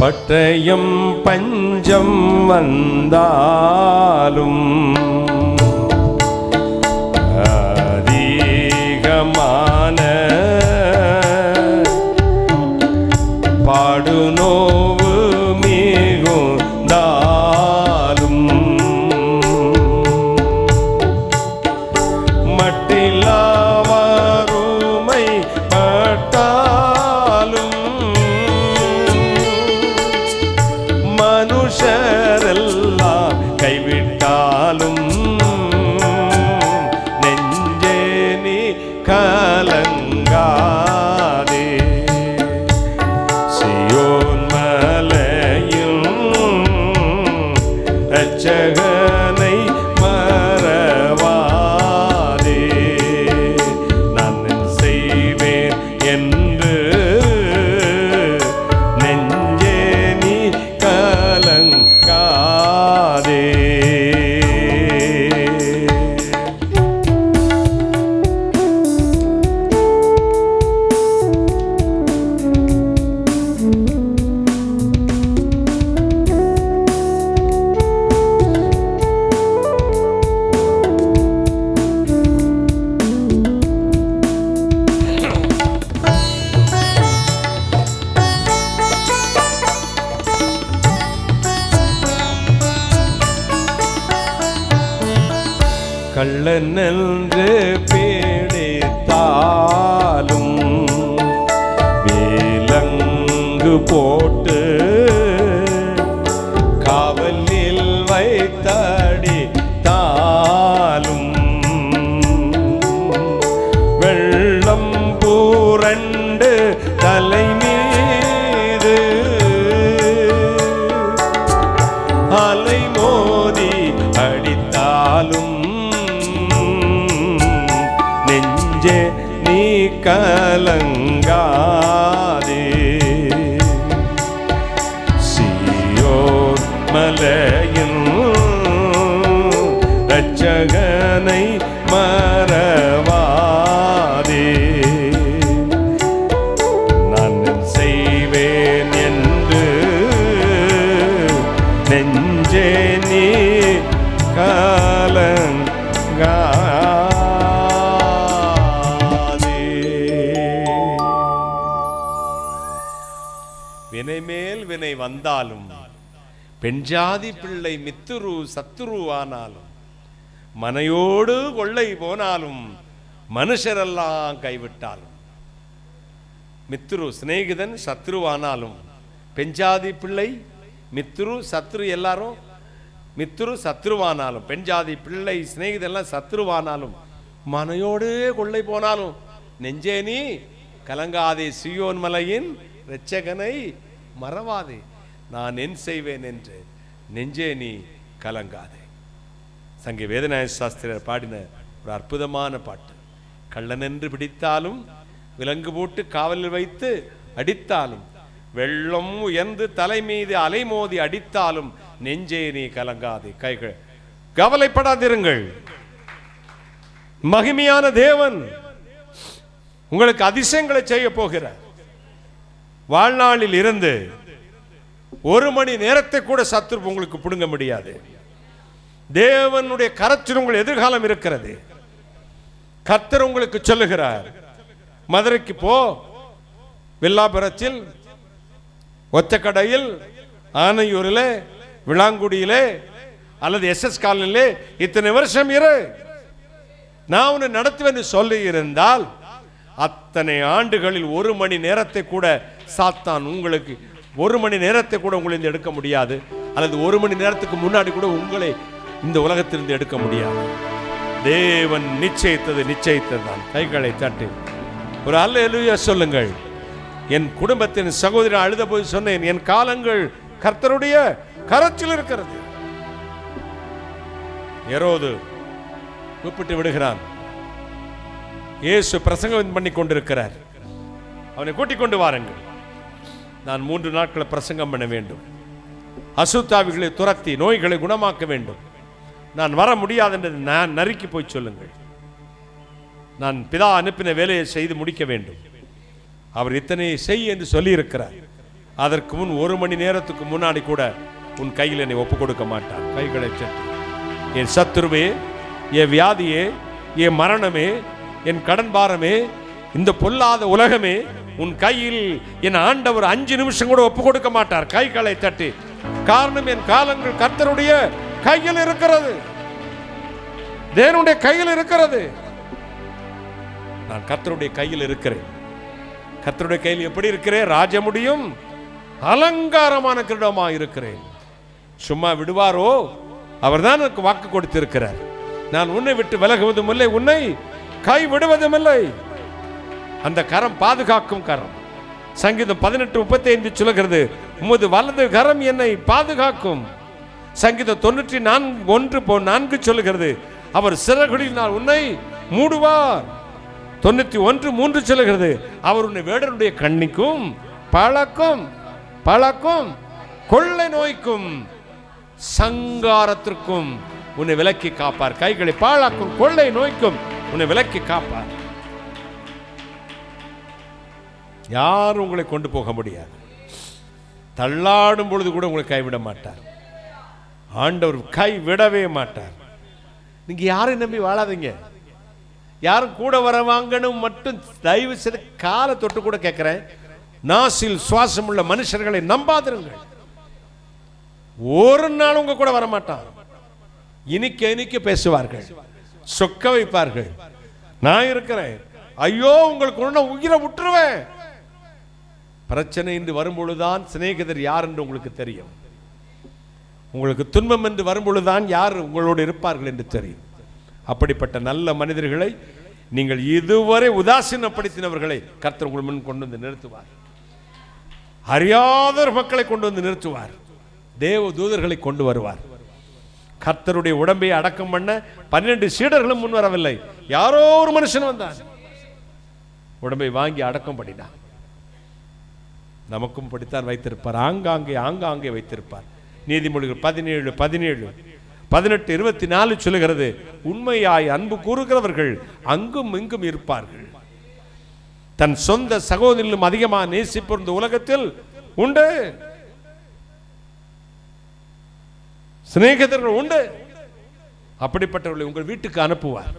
பட்டயம் பஞ்சம் வந்தாலும் அதிகமான பாடுநோவு மிகுந்தாலும் மட்டில்லா வறுமை பட்டாலும் மனுஷரெல்லாம் கைவிட்டாலும் நெஞ்சே நீ கலங்காதே. சீயோன் மலையில் இரட்சகனை மறவாதே. நான் செய்வேன் என்று நெஞ்சே நீ கலங்காதே. கள்ளன் என்று பீடித்தாலும் விலங்கு போட்டு காவலில் வைத்தடித்தாலும் வெள்ளம் பூரண்டு தலை மீது அலை மோதி அடித்தாலும் நெஞ்சே நீ கலங்காதே. சீயோன் மலையின் இரட்சகனை மறவாதே. நான் செய்வேன் என்று நெஞ்சே நீ கலங்காதே. வினை மேல் வினை வந்தாலும் பெண்ஜாதி பிள்ளை மித்துரு சத்துருவானாலும் மனையோடு கொள்ளை போனாலும் மனுஷரெல்லாம் கைவிட்டாலும் மித்துரு சிநேகிதன் சத்ருவானாலும் பெண்ஜாதி பிள்ளை மித்துரு சத்ரு எல்லாரும் மித்துரு சத்ருவானாலும் பெண்ஜாதி பிள்ளை சிநேகிதெல்லாம் சத்ருவானாலும் மனையோடு கொள்ளை போனாலும் நெஞ்சே நீ கலங்காதே. சீயோன் மலையின் இரட்சகனை மறவாதே. நான் என் செய்வேன் என்று நெஞ்சே நீ கலங்காதே. சங்க வேதநாய சாஸ்திரர் பாடின ஒரு அற்புதமான பாட்டு. கள்ளன் என்று பிடித்தாலும் விலங்கு போட்டு காவலில் வைத்து அடித்தாலும் வெள்ளம் உயர்ந்து தலை மீது அலைமோதி அடித்தாலும் நெஞ்சே நீ கலங்காதே. கைகள் கவலைப்படாதிருங்கள். மகிமையான தேவன் உங்களுக்கு அதிசயங்களை செய்ய போகிறார். வாழ்நாளில் இருந்து ஒரு மணி நேரத்தை கூட சத்துரு உங்களுக்கு பிடுங்க முடியாது. தேவனுடைய கரத்தில் உங்கள் எதிர்காலம் இருக்கிறது. கர்த்தர் உங்களுக்கு சொல்லுகிறார், மதுரைக்கு போ, வில்லாபுரத்தில், ஒத்தக்கடையில், ஆனையூரில், விளாங்குடியிலே அல்லது SS காலனிலே இத்தனை வருஷம் இரு, நான் உன்னை நடத்துவேன்னு சொல்லி இருந்தால் அத்தனை ஆண்டுகளில் 1 மணி நேரத்தை கூட சாத்தான் உங்களுக்கு 1 மணி நேரத்தை கூட உங்களை எடுக்க முடியாது, அல்லது 1 மணி நேரத்துக்கு முன்னாடி கூட உங்களை இந்த உலகத்திலிருந்து எடுக்க முடியாது. தேவன் நிச்சயித்தது தான். கைகளை தட்டி ஒரு அல்லேலூயா சொல்லுங்கள். என் குடும்பத்தின் சகோதரி அழுத போது சொன்னேன், என் காலங்கள் கர்த்தருடைய கரத்தில் இருக்கிறது. ஏரோது கூப்பிட்டு விடுகிறான். இயேசு பிரசங்கம் பண்ணி கொண்டிருக்கிறார். அவனை கூட்டிக் கொண்டு வாருங்கள், நான் 3 நாட்கள் பிரசங்கம் பண்ண வேண்டும், அசுத்தாவிகளை துரத்தி நோய்களை குணமாக்க வேண்டும், நான் வர முடியாது என்று நான் நறுக்கி போய் சொல்லுங்கள், நான் பிதா அனுப்பின வேலையை செய்து முடிக்க வேண்டும். அவர் இத்தனை செய் என்று சொல்லி இருக்கிறார். அதற்கு முன் 1 மணி நேரத்துக்கு முன்னாடி கூட உன் கையில் என்னை ஒப்புக் கொடுக்க மாட்டார். கைகளை தட்டி, என் சத்துருவே, என் வியாதியே, என் மரணமே, என் கடன் பாரமே, இந்த பொல்லாத உலகமே உன் கையில் என் ஆண்டவர் 5 நிமிஷம் கூட ஒப்பு கொடுக்க மாட்டார். கைகளை தட்டி, காரணம் என் காலங்கள் கர்த்தருடைய கையில் இருக்கிறது, தேவனுடைய கையில் இருக்கிறது. நான் கர்த்தருடைய கையில் இருக்கிறேன். கர்த்தருடைய கையில் எப்படி இருக்கிறேன்? ராஜ முடியும் அலங்காரமான கிரீடமாக இருக்கிறேன். சும்மா விடுவாரோ? அவர்தான் எனக்கு வாக்கு கொடுத்திருக்கிறார். நான் உன்னை விட்டு விலகுவதும் இல்லை, உன்னை கை விடுவதும் இல்லை. அந்த கரம் பாதுகாக்கும் கரம். சங்கீதம் 18:35 சொல்லுகிறது, உமது வலது கரம் என்னை பாதுகாக்கும். சங்கீதம் 94:1 சொல்லுகிறது, அவர் சிறகுகளில் நான் உன்னை மூடுவார். 91:3 சொல்லுகிறது, அவர் உன்னை வேடனுடைய கண்ணிக்கும் பழக்கும் கொள்ளை நோய்க்கும் சங்காரத்திற்கும் உன்னை விலக்கி காப்பார். கைகளை பாழாக்கும் கொள்ளை நோய்க்கும் உன்னை விலக்கி காப்பார். யாரும் உங்களை கொண்டு போக முடியாது. தள்ளாடும் பொழுது கூட உங்களை கைவிட மாட்டார். ஆண்டவர் கை விடவே மாட்டார். நீங்க யாரையும் நம்பி வாழாதீங்க. யாரும் கூட வர வாங்கணும் மட்டும் தயவு செய்து காலை தொட்டு கூட கேட்கிறேன், நாசில் சுவாசம் உள்ள மனுஷர்களை நம்பாதிருங்கள். ஒரு நாள் உங்க கூட வர மாட்டான். இனிக்க பேசுவார்கள், சொக்க வைப்பார்கள். நான் இருக்கிறேன், ஐயோ உங்களுக்கு உயிரை விட்டுருவேன். பிரச்சனை என்று வரும்பொழுதுதான் சிநேகிதர் யார் என்று உங்களுக்கு தெரியும். உங்களுக்கு துன்பம் என்று வரும்பொழுதுதான் யார் உங்களோடு இருப்பார்கள் என்று தெரியும். அப்படிப்பட்ட நல்ல மனிதர்களை நீங்கள் இதுவரை உதாசீனப்படுத்தினவர்களை கர்த்தர் உங்கள் முன் கொண்டு வந்து நிறுத்துவார். அறியாத மக்களை கொண்டு வந்து நிறுத்துவார். தேவ தூதர்களை கொண்டு வருவார். கர்த்தருடைய உடம்பை அடக்கம் பண்ண 12 சீடர்களும் முன் வரவில்லை. யாரோ ஒரு மனுஷன் வந்தான், உடம்பை வாங்கி அடக்கம் பண்ணினான். நமக்கும் படித்தான் வைத்திருப்பார், ஆங்காங்கே வைத்திருப்பார். நீதிமொழிகள் 17:18-24 சொல்லுகிறது, உண்மையாய் அன்பு கூறுகிறவர்கள் அங்கும் இங்கும் இருப்பார்கள். தன் சொந்த சகோதரிலும் அதிகமாக நேசிப்போர் இந்த உலகத்தில் உண்டு. சிநேகிதர்கள் உண்டு. அப்படிப்பட்டவர்களை உங்கள் வீட்டுக்கு அனுப்புவார்.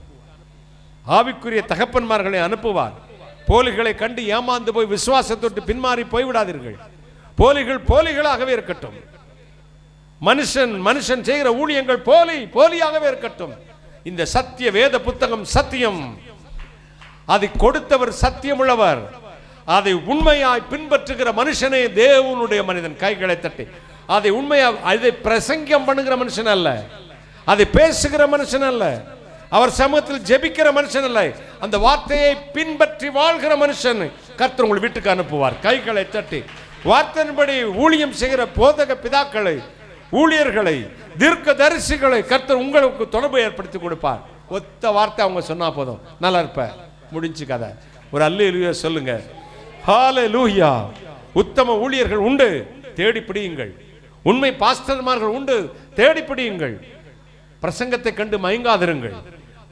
ஆவிக்குரிய தகப்பன்மார்களை அனுப்புவார். போலிகளை கண்டு ஏமாந்து போய் விசுவாசத்தொட்டு பின்மாறி போய்விடாதீர்கள். போலிகள் போலிகளாகவே இருக்கட்டும். மனுஷன் செய்கிற ஊழியங்கள் போலியாகவே இருக்கட்டும். இந்த சத்திய வேத புத்தகம் சத்தியம். அதை கொடுத்தவர் சத்தியமுள்ளவர். அதை உண்மையாய் பின்பற்றுகிற மனுஷனே தேவனுடைய மனிதன். கைகளை தட்டி, அதை உண்மையாக அதை பிரசங்கம் பண்ணுகிற மனுஷன் அல்ல, அதை பேசுகிற மனுஷன் அல்ல, அவர் சமூகத்தில் ஜெபிக்கிற மனுஷன் அல்ல, அந்த வார்த்தையை பின்பற்றி வாழ்கிற மனுஷன் கர்த்தர் உங்கள் வீட்டுக்கு அனுப்புவார். கைகளை தட்டி, வார்த்தையின்படி ஊழியம் செய்கிற போதக பிதாக்களை, ஊழியர்களை, தீர்க்க தரிசிகளை கர்த்தர் உங்களுக்கு தொடர்பு ஏற்படுத்தி கொடுப்பார். ஒத்த வார்த்தை அவங்க சொன்னா போதும், நல்லா இருப்ப, முடிஞ்சு கதை. ஒரு அல்லேலூயா சொல்லுங்க. ஹல்லேலூயா. உத்தம ஊழியர்கள் உண்டு, தேடி பிடியுங்கள். உண்மை பாஸ்டர்மார்கள் உண்டு, தேடி பிடியுங்கள். பிரசங்கத்தை கண்டு மயங்காதிருங்கள்.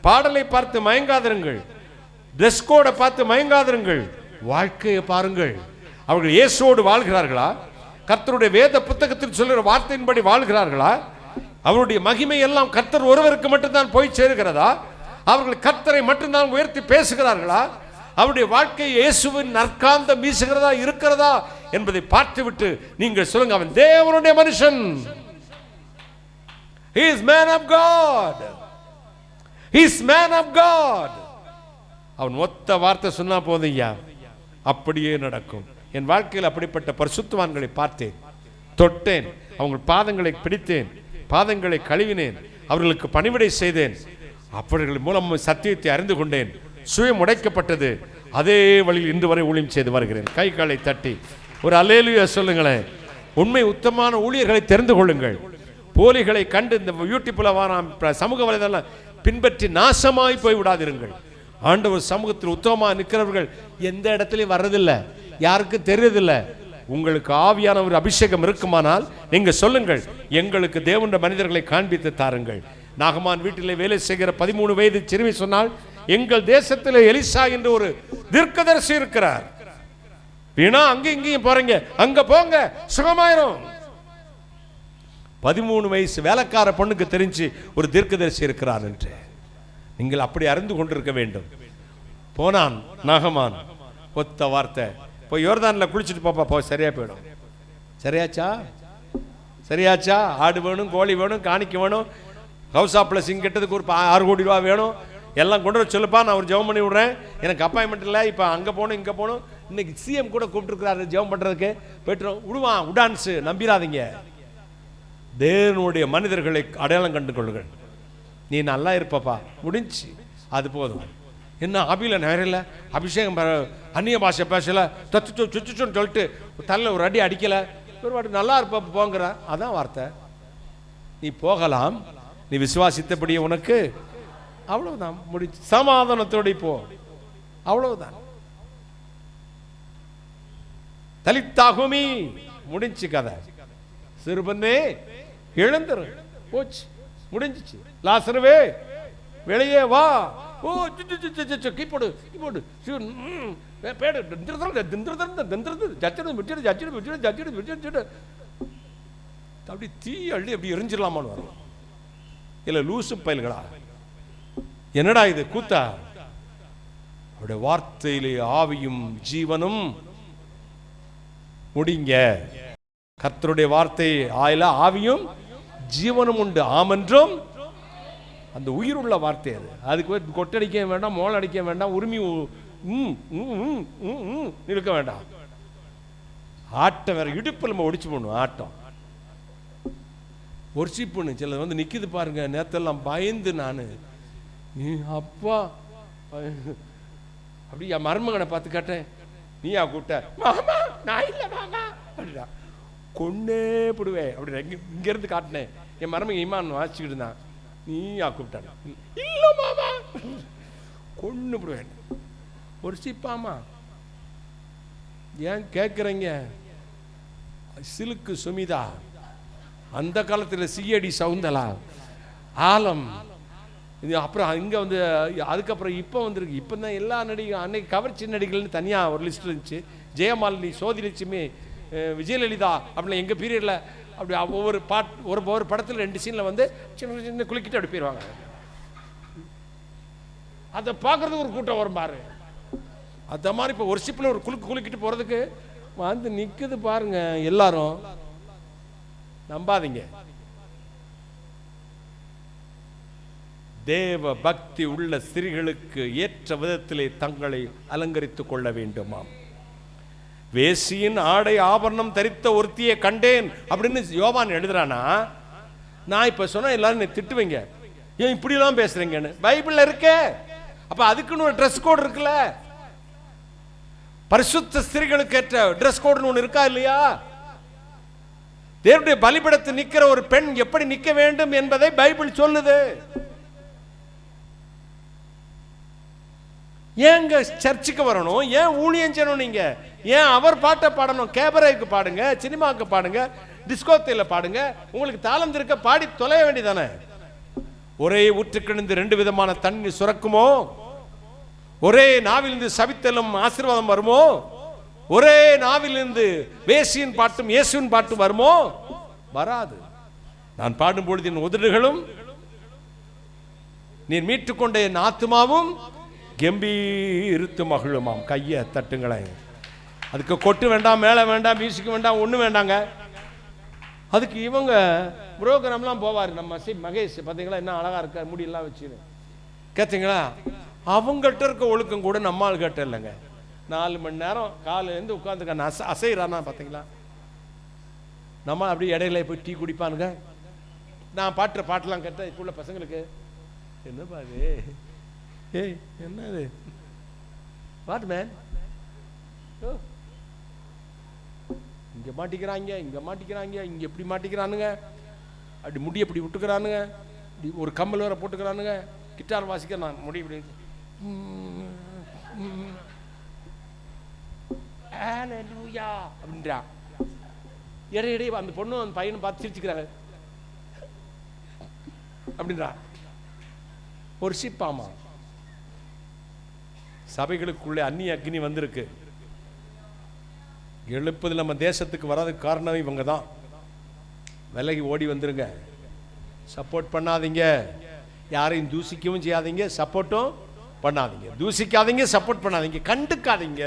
பாடலை பார்த்து மயங்காதிருங்கள். ட்ரெஸ் கோடை பார்த்து மயங்காதிருங்கள். வாழ்க்கையை பாருங்கள். அவர்கள் இயேசுவோடு வாழ்கிறார்களா? கர்த்தருடைய வேத புத்தகத்தில் சொல்லுகிற வார்த்தையின்படி வாழ்கிறார்களா? அவருடைய மகிமை எல்லாம் கர்த்தர் ஒருவருக்கு மட்டும்தான் போய் சேருகிறதா? அவர்கள் கர்த்தரை மட்டும்தான் உயர்த்தி பேசுகிறார்களா? அவருடைய வாழ்க்கை இயேசுவின் நற்காந்தம் வீசுகிறதா இருக்கிறதா என்பதை பார்த்துவிட்டு நீங்கள் சொல்லுங்க, அவன் தேவனுடைய மனுஷன். He is man of God. He is man of God. அவன் ஒத்த வார்த்தை சொன்னா போதும்யா, அப்படியே நடக்கும். என் வாழ்க்கையில் அப்படிப்பட்ட பரிசுத்தவான்களை பார்த்தேன், தொட்டேன், அவங்க பாதங்களை பிடித்தேன், பாதங்களை கழுவினேன், அவர்களுக்கு பணிவிடை செய்தேன். அவர்கள் மூலம் சத்தியத்தை அறிந்து கொண்டேன். சுயம் உடைக்கப்பட்டது. அதே வழியில் இன்று வரை ஊழியம் செய்து வருகிறேன். கை காலை தட்டி ஒரு அல்லேலூயா சொல்லுங்களேன். உண்மை உத்தமமான ஊழியர்களை தெரிந்து கொள்ளுங்கள். போலிகளை கண்டு இந்த யூடியூப்ல சமூக வலைதளம் பின்பற்றி நாசமாய் போய் விடாதிருங்கள். ஆண்டவர் சமூகத்தில் உத்தமமாக நிற்கிறவர்கள் எந்த இடத்துலையும் வர்றதில்லை, யாருக்கும் தெரியறதில்லை. உங்களுக்கு ஆவியான ஒரு அபிஷேகம் இருக்குமானால் நீங்க சொல்லுங்கள், எங்களுக்கு தேவனுடைய மனிதர்களை காண்பித்து தாருங்கள். நாகமான் வீட்டிலே வேலை செய்கிற 13 வயது சிறுமி சொன்னால், எங்கள் தேசத்தில் எலிசா என்று ஒரு தீர்க்கதரிசி இருக்கிறார். வீணா அங்க இங்கேயும் போறீங்க, அங்க போங்க சுகமாயிரும். 13 வயசு வேலைக்கார பொண்ணுக்கு தெரிஞ்சு ஒரு தீர்க்கதரிசி இருக்கிறார் என்று நீங்கள் அப்படி அறிந்து கொண்டிருக்க வேண்டும். போனான் நாகமான், ஒத்த வார்த்தை, போய் யோர்தான்ல குளிச்சுட்டு போப்பா, போ, சரியா போயிடும். சரியாச்சா? சரியாச்சா? ஆடு வேணும், கோழி வேணும், காணிக்க வேணும், ஹவுஸ் ஆஃப் பிளஸிங் கெட்டதுக்கு ஒரு 6 கோடி ரூபா வேணும், எல்லாம் கொண்டு வர சொல்லுப்பா, நான் ஒரு ஜெபம் பண்ணி விடுறேன். எனக்கு அப்பாயின்மெண்ட் இல்லை, இப்போ அங்கே போகணும் இங்கே போகணும். இன்னைக்கு சிஎம் கூட கூப்பிட்டுருக்கிறாரு ஜெபம் பண்ணுறதுக்கு. போய்ட்டு விடுவான், உடான்ஸு நம்பிடாதீங்க. தேவனுடைய மனிதர்களை அடையாளம் கண்டு கொள்ளுங்கள். நீ நல்லா இருப்பப்பா, முடிஞ்சு, அது போதும். என்ன ஆபியில் நேரில் அபிஷேகம் அந்நிய பாஷை பேசலை, சுச்சுன்னு சொல்லிட்டு தள்ள ஒரு அடி அடிக்கலை, ஒரு வாட்டி நல்லா இருப்ப போங்கிற, அதான் வார்த்தை. நீ போகலாம், நீ விசுவாசித்தபடி உனக்கு அவ்வளவுதான், முடிச்சு சமாதானத்தோடு போ, அவ்வளவுதான். தலித்தாகுமி முடிஞ்சு கதை. சிறுபன்னே எழுந்துரு, போச்சு, முடிஞ்சிச்சு. லாசருவே வெளியே வா. ஓ கீப்போடு கீப்போடு அப்படி தீ அள்ளி அப்படி எரிஞ்சிடலாமான்னு வரும். இல்லை லூசு பயல்களா, என்னடா இது கூத்தா? அவருடைய வார்த்தையிலே ஆவியும் ஜீவனும். முடிங்க. கர்த்தருடைய வார்த்தை ஆயில ஆவியும் ஜீவனும் உண்டு, ஆமென்றும். அந்த உயிருள்ள வார்த்தை அது. அதுக்கு கொட்டடிக்க வேண்டாம், மோள அடிக்க வேண்டாம், உரிமை இருக்க வேண்டாம். ஆட்டம் வேற, இடுப்பில் நம்ம ஒடிச்சு போடணும். ஆட்டம் ஒர்ஷிப்புன்னு சில வந்து நிற்கிது பாருங்க. நேரத்தெல்லாம் பயந்து நான் அப்பா அப்படி என் மருமகனை பார்த்து கேட்டேன், நீயா கூப்பிட்ட? மாமா நான் இல்லை மாமா அப்படின்னா கொன்னே போடுவேன் அப்படி இங்கேருந்து காட்டினேன். என் மருமகன் இமான் வாசிச்சுக்கிட்டு இருந்தான், நீயா கூப்பிட்டான்? இல்லை மாமா கொன்னு போடுவேன். ஒர்ஷிப்பாமா ஏன் கேட்குறீங்க? சிலுக்கு சுமிதா, அந்த காலத்தில் சிஐடி சவுந்தலா, ஆலம், இது அப்புறம் இங்கே வந்து அதுக்கப்புறம் இப்போ வந்துருக்கு. இப்போ தான் எல்லா நடிகை அன்னைக்கு கவர்ச்சி நடிகள்னு தனியாக ஒரு லிஸ்ட் இருந்துச்சு. ஜெயமாலினி, சோதிலட்சுமி, விஜயலலிதா அப்படிலாம் எங்கள் பீரியடில் அப்படி ஒவ்வொரு படத்தில் 2 சீனில் வந்து சின்ன சின்ன குளிக்கிட்டு அப்படி போயிடுவாங்க. அதை பார்க்குறதுக்கு ஒரு கூட்டம் வரும் பாரு. அந்த மாதிரி இப்போ ஒர்ஷிப்பில் ஒரு குளிக்கிட்டு போகிறதுக்கு வந்து நிற்குது பாருங்க எல்லாரும். நம்பாதீங்க. தேவ பக்தி உள்ள ஸ்திரீகளுக்கு ஏற்ற விதத்திலே தங்களை அலங்கரித்துக் கொள்ள வேண்டுமாம். வேசியின் ஆடை ஆபரணம் தரித்த ஒருத்தியை கண்டேன் அப்படின்னு யோவான் எழுதுறானா? நான் இப்ப சொன்ன எல்லாரும் திட்டுவீங்க, ஏன் இப்படி எல்லாம் பேசுறீங்கன்னு. பைபிள்ல இருக்கே. அப்ப அதுக்குன்னு ஒரு ட்ரெஸ் கோட் இருக்குல்ல. பரிசுத்த ஸ்திரீகளுக்கு ஏற்ற ட்ரெஸ் கோட்னு ஒன்று இருக்கா இல்லையா? தேவனுடைய பலிபீடத்தில் நிற்கிற ஒரு பெண் எப்படி நிற்க வேண்டும் என்பதை பைபிள் சொல்லுது. ஏங்க சர்ச்சுக்கு வரணும்? ஏன் ஊழியம் செய்யணும்? நீங்க ஏன் அவர் பாட்டை பாடணும்? கேபரேக்கு பாடுங்க, சினிமாவுக்கு பாடுங்க, டிஸ்கோத்தில பாடுங்க. உங்களுக்கு தாளம் இருக்க பாடி தொலைய வேண்டியதானே. ஒரே ஊற்றுக்கிழந்து 2 விதமான தண்ணி சுரக்குமோ? ஒரே நாவிலிருந்து சபித்தலும் ஆசீர்வாதம் வருமோ? ஒரே நாவிலிருந்து வேசியின் பாட்டும் இயேசுவின் பாட்டும் வருமோ? வராது. நான் பாடும் பொழுது என் உதடுகளும் நீ மீட்டுக்கொண்ட என் ஆத்துமாவும் கம்பீரித்து மகிழுமாம். கையை தட்டுங்களேன். அதுக்கு கொட்டு வேண்டாம், மேலே வேண்டாம், மியூசிக் வேண்டாம், ஒன்றும் வேண்டாங்க. அதுக்கு இவங்க புரோகிராம்லாம் போவார். நம்ம மகேஷ் பார்த்தீங்களா, என்ன அழகா இருக்கார், முடியெல்லாம் வச்சுன்னு கேட்டீங்களா. அவங்கள்ட்ட இருக்க ஒழுக்கம் கூட நம்ம ஆள் கேட்ட இல்லைங்க. 4 மணி நேரம் காலையிலேருந்து உட்காந்துக்க அசைறானா பார்த்தீங்களா. நம்ம அப்படியே இடையில போய் டீ குடிப்பானுங்க. நான் பாட்டுற பாட்டெல்லாம் கேட்டேன் இப்போ உள்ள பசங்களுக்கு, என்னப்பா அது, ஏய் என்ன அது, வாட் மேன், இங்க மாட்டிக்கிறாங்க, இங்க மாட்டிக்கிறாங்க, இங்க எப்படி மாட்டிக்கிறானுங்க, அப்படி முடி எப்படி விட்டுக்கிறானுங்க, ஒரு கம்மல் வேற போட்டுக்கிறானுங்க, கிட்டார் வாசிக்க நான் முடி இப்படி அப்படின்றான். இடையிடையே அந்த பொண்ணு அந்த பையனை பார்த்து சிரிச்சுக்கிறாங்க அப்படின்றா. ஒரு சிப்பாமா சபைகளுக்குள்ளே அந்நிய அக்னி வந்திருக்கு. எழுப்பது நம்ம தேசத்துக்கு வராதுக்கு காரணம் இவங்க தான். விலகி ஓடி வந்துருங்க. சப்போர்ட் பண்ணாதீங்க, யாரையும் தூசிக்கவும் செய்யாதீங்க, சப்போர்ட்டும் பண்ணாதீங்க. தூசிக்காதீங்க, சப்போர்ட் பண்ணாதீங்க, கண்டுக்காதீங்க.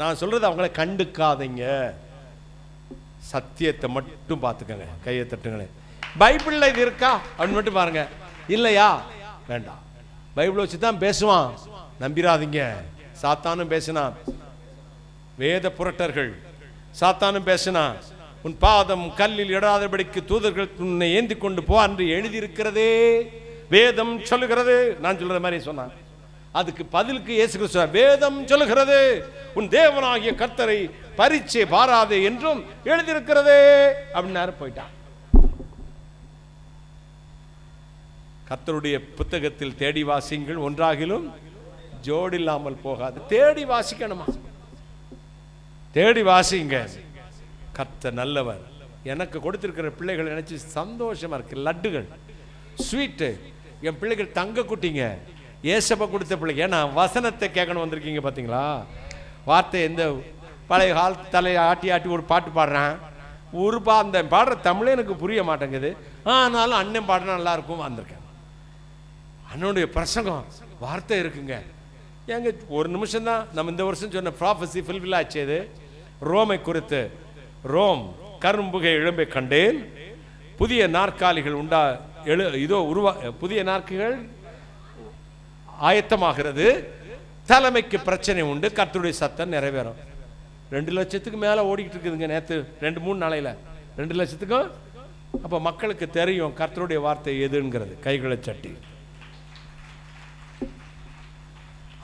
நான் சொல்றது அவங்கள கண்டுக்காதீங்க. சத்தியத்தை மட்டும் பார்த்துக்கங்க. கையை தட்டுங்களேன். பைபிள்ல இது இருக்கா அப்படின்னு மட்டும் பாருங்க. இல்லையா வேண்டாம். பைபிள் வச்சு தான் பேசுவான், நம்பிராதீங்க. சாத்தானும் பேசினா, வேத புரட்டர்கள் சாத்தானும் பேசினா, உன் பாதம் கல்லில் இடாதபடிக்கு தூதர்கள் உன்னை ஏந்தி கொண்டு போ என்று எழுதியிருக்கிறதே வேதம் சொல்லுகிறது. நான் சொல்ற மாதிரி சொன்னான். அதுக்கு பதிலுக்கு இயேசு கிறிஸ்து வேதம் சொல்லுகிறது உன் தேவனாகிய கர்த்தரை பரீட்சை பாராதே என்றும் எழுதியிருக்கிறதே அப்படின்னாரு, போயிட்டான். கர்த்தருடைய புத்தகத்தில் தேடி வாசிங்கள், ஒன்றாகிலும் ஜோடில்லாமல் போகாது. தேடி வாசிக்கணுமா? தேடி வாசிங்க. கர்த்தர் நல்லவர். எனக்கு கொடுத்திருக்கிற பிள்ளைகள் நினைச்சு சந்தோஷமா இருக்கு. லட்டுகள், ஸ்வீட்டு, என் பிள்ளைகள் தங்க குட்டிங்க, ஏசப்ப கொடுத்த பிள்ளைங்க. ஏன்னா வசனத்தை கேட்கணும் வந்திருக்கீங்க பார்த்தீங்களா. வார்த்தை இந்த பழைய கால தலையை ஆட்டி ஆட்டி ஒரு பாட்டு பாடுறேன். அந்த பாடுற தமிழே எனக்கு புரிய மாட்டேங்குது. ஆனாலும் அண்ணன் பாடுறா நல்லா இருக்கும் வந்திருக்கேன். அண்ணனுடைய பிரசங்கம் வார்த்தை இருக்குங்க. எங்க ஒரு நிமிஷம் தான் நம்ம இந்த வருஷம் சொன்ன ப்ராஃபஸி ஃபுல்ஃபில் ஆச்சு. ரோமை குறித்து, ரோம் கரும்புகை எழும்பை கண்டேன், புதிய நாற்காலிகள் உண்டா இதோ புதிய நாற்காலிகள் ஆயத்தமாகிறது, தலைமைக்கு பிரச்சனை உண்டு, கர்த்தருடைய சத்தம் நிறைவேறும். 2 லட்சத்துக்கு மேல ஓடிக்கிட்டு இருக்குதுங்க. நேற்று 2-3 நாளையில 2 லட்சத்துக்கும். அப்ப மக்களுக்கு தெரியும் கர்த்தருடைய வார்த்தை எதுங்கிறது. கைகளை சட்டி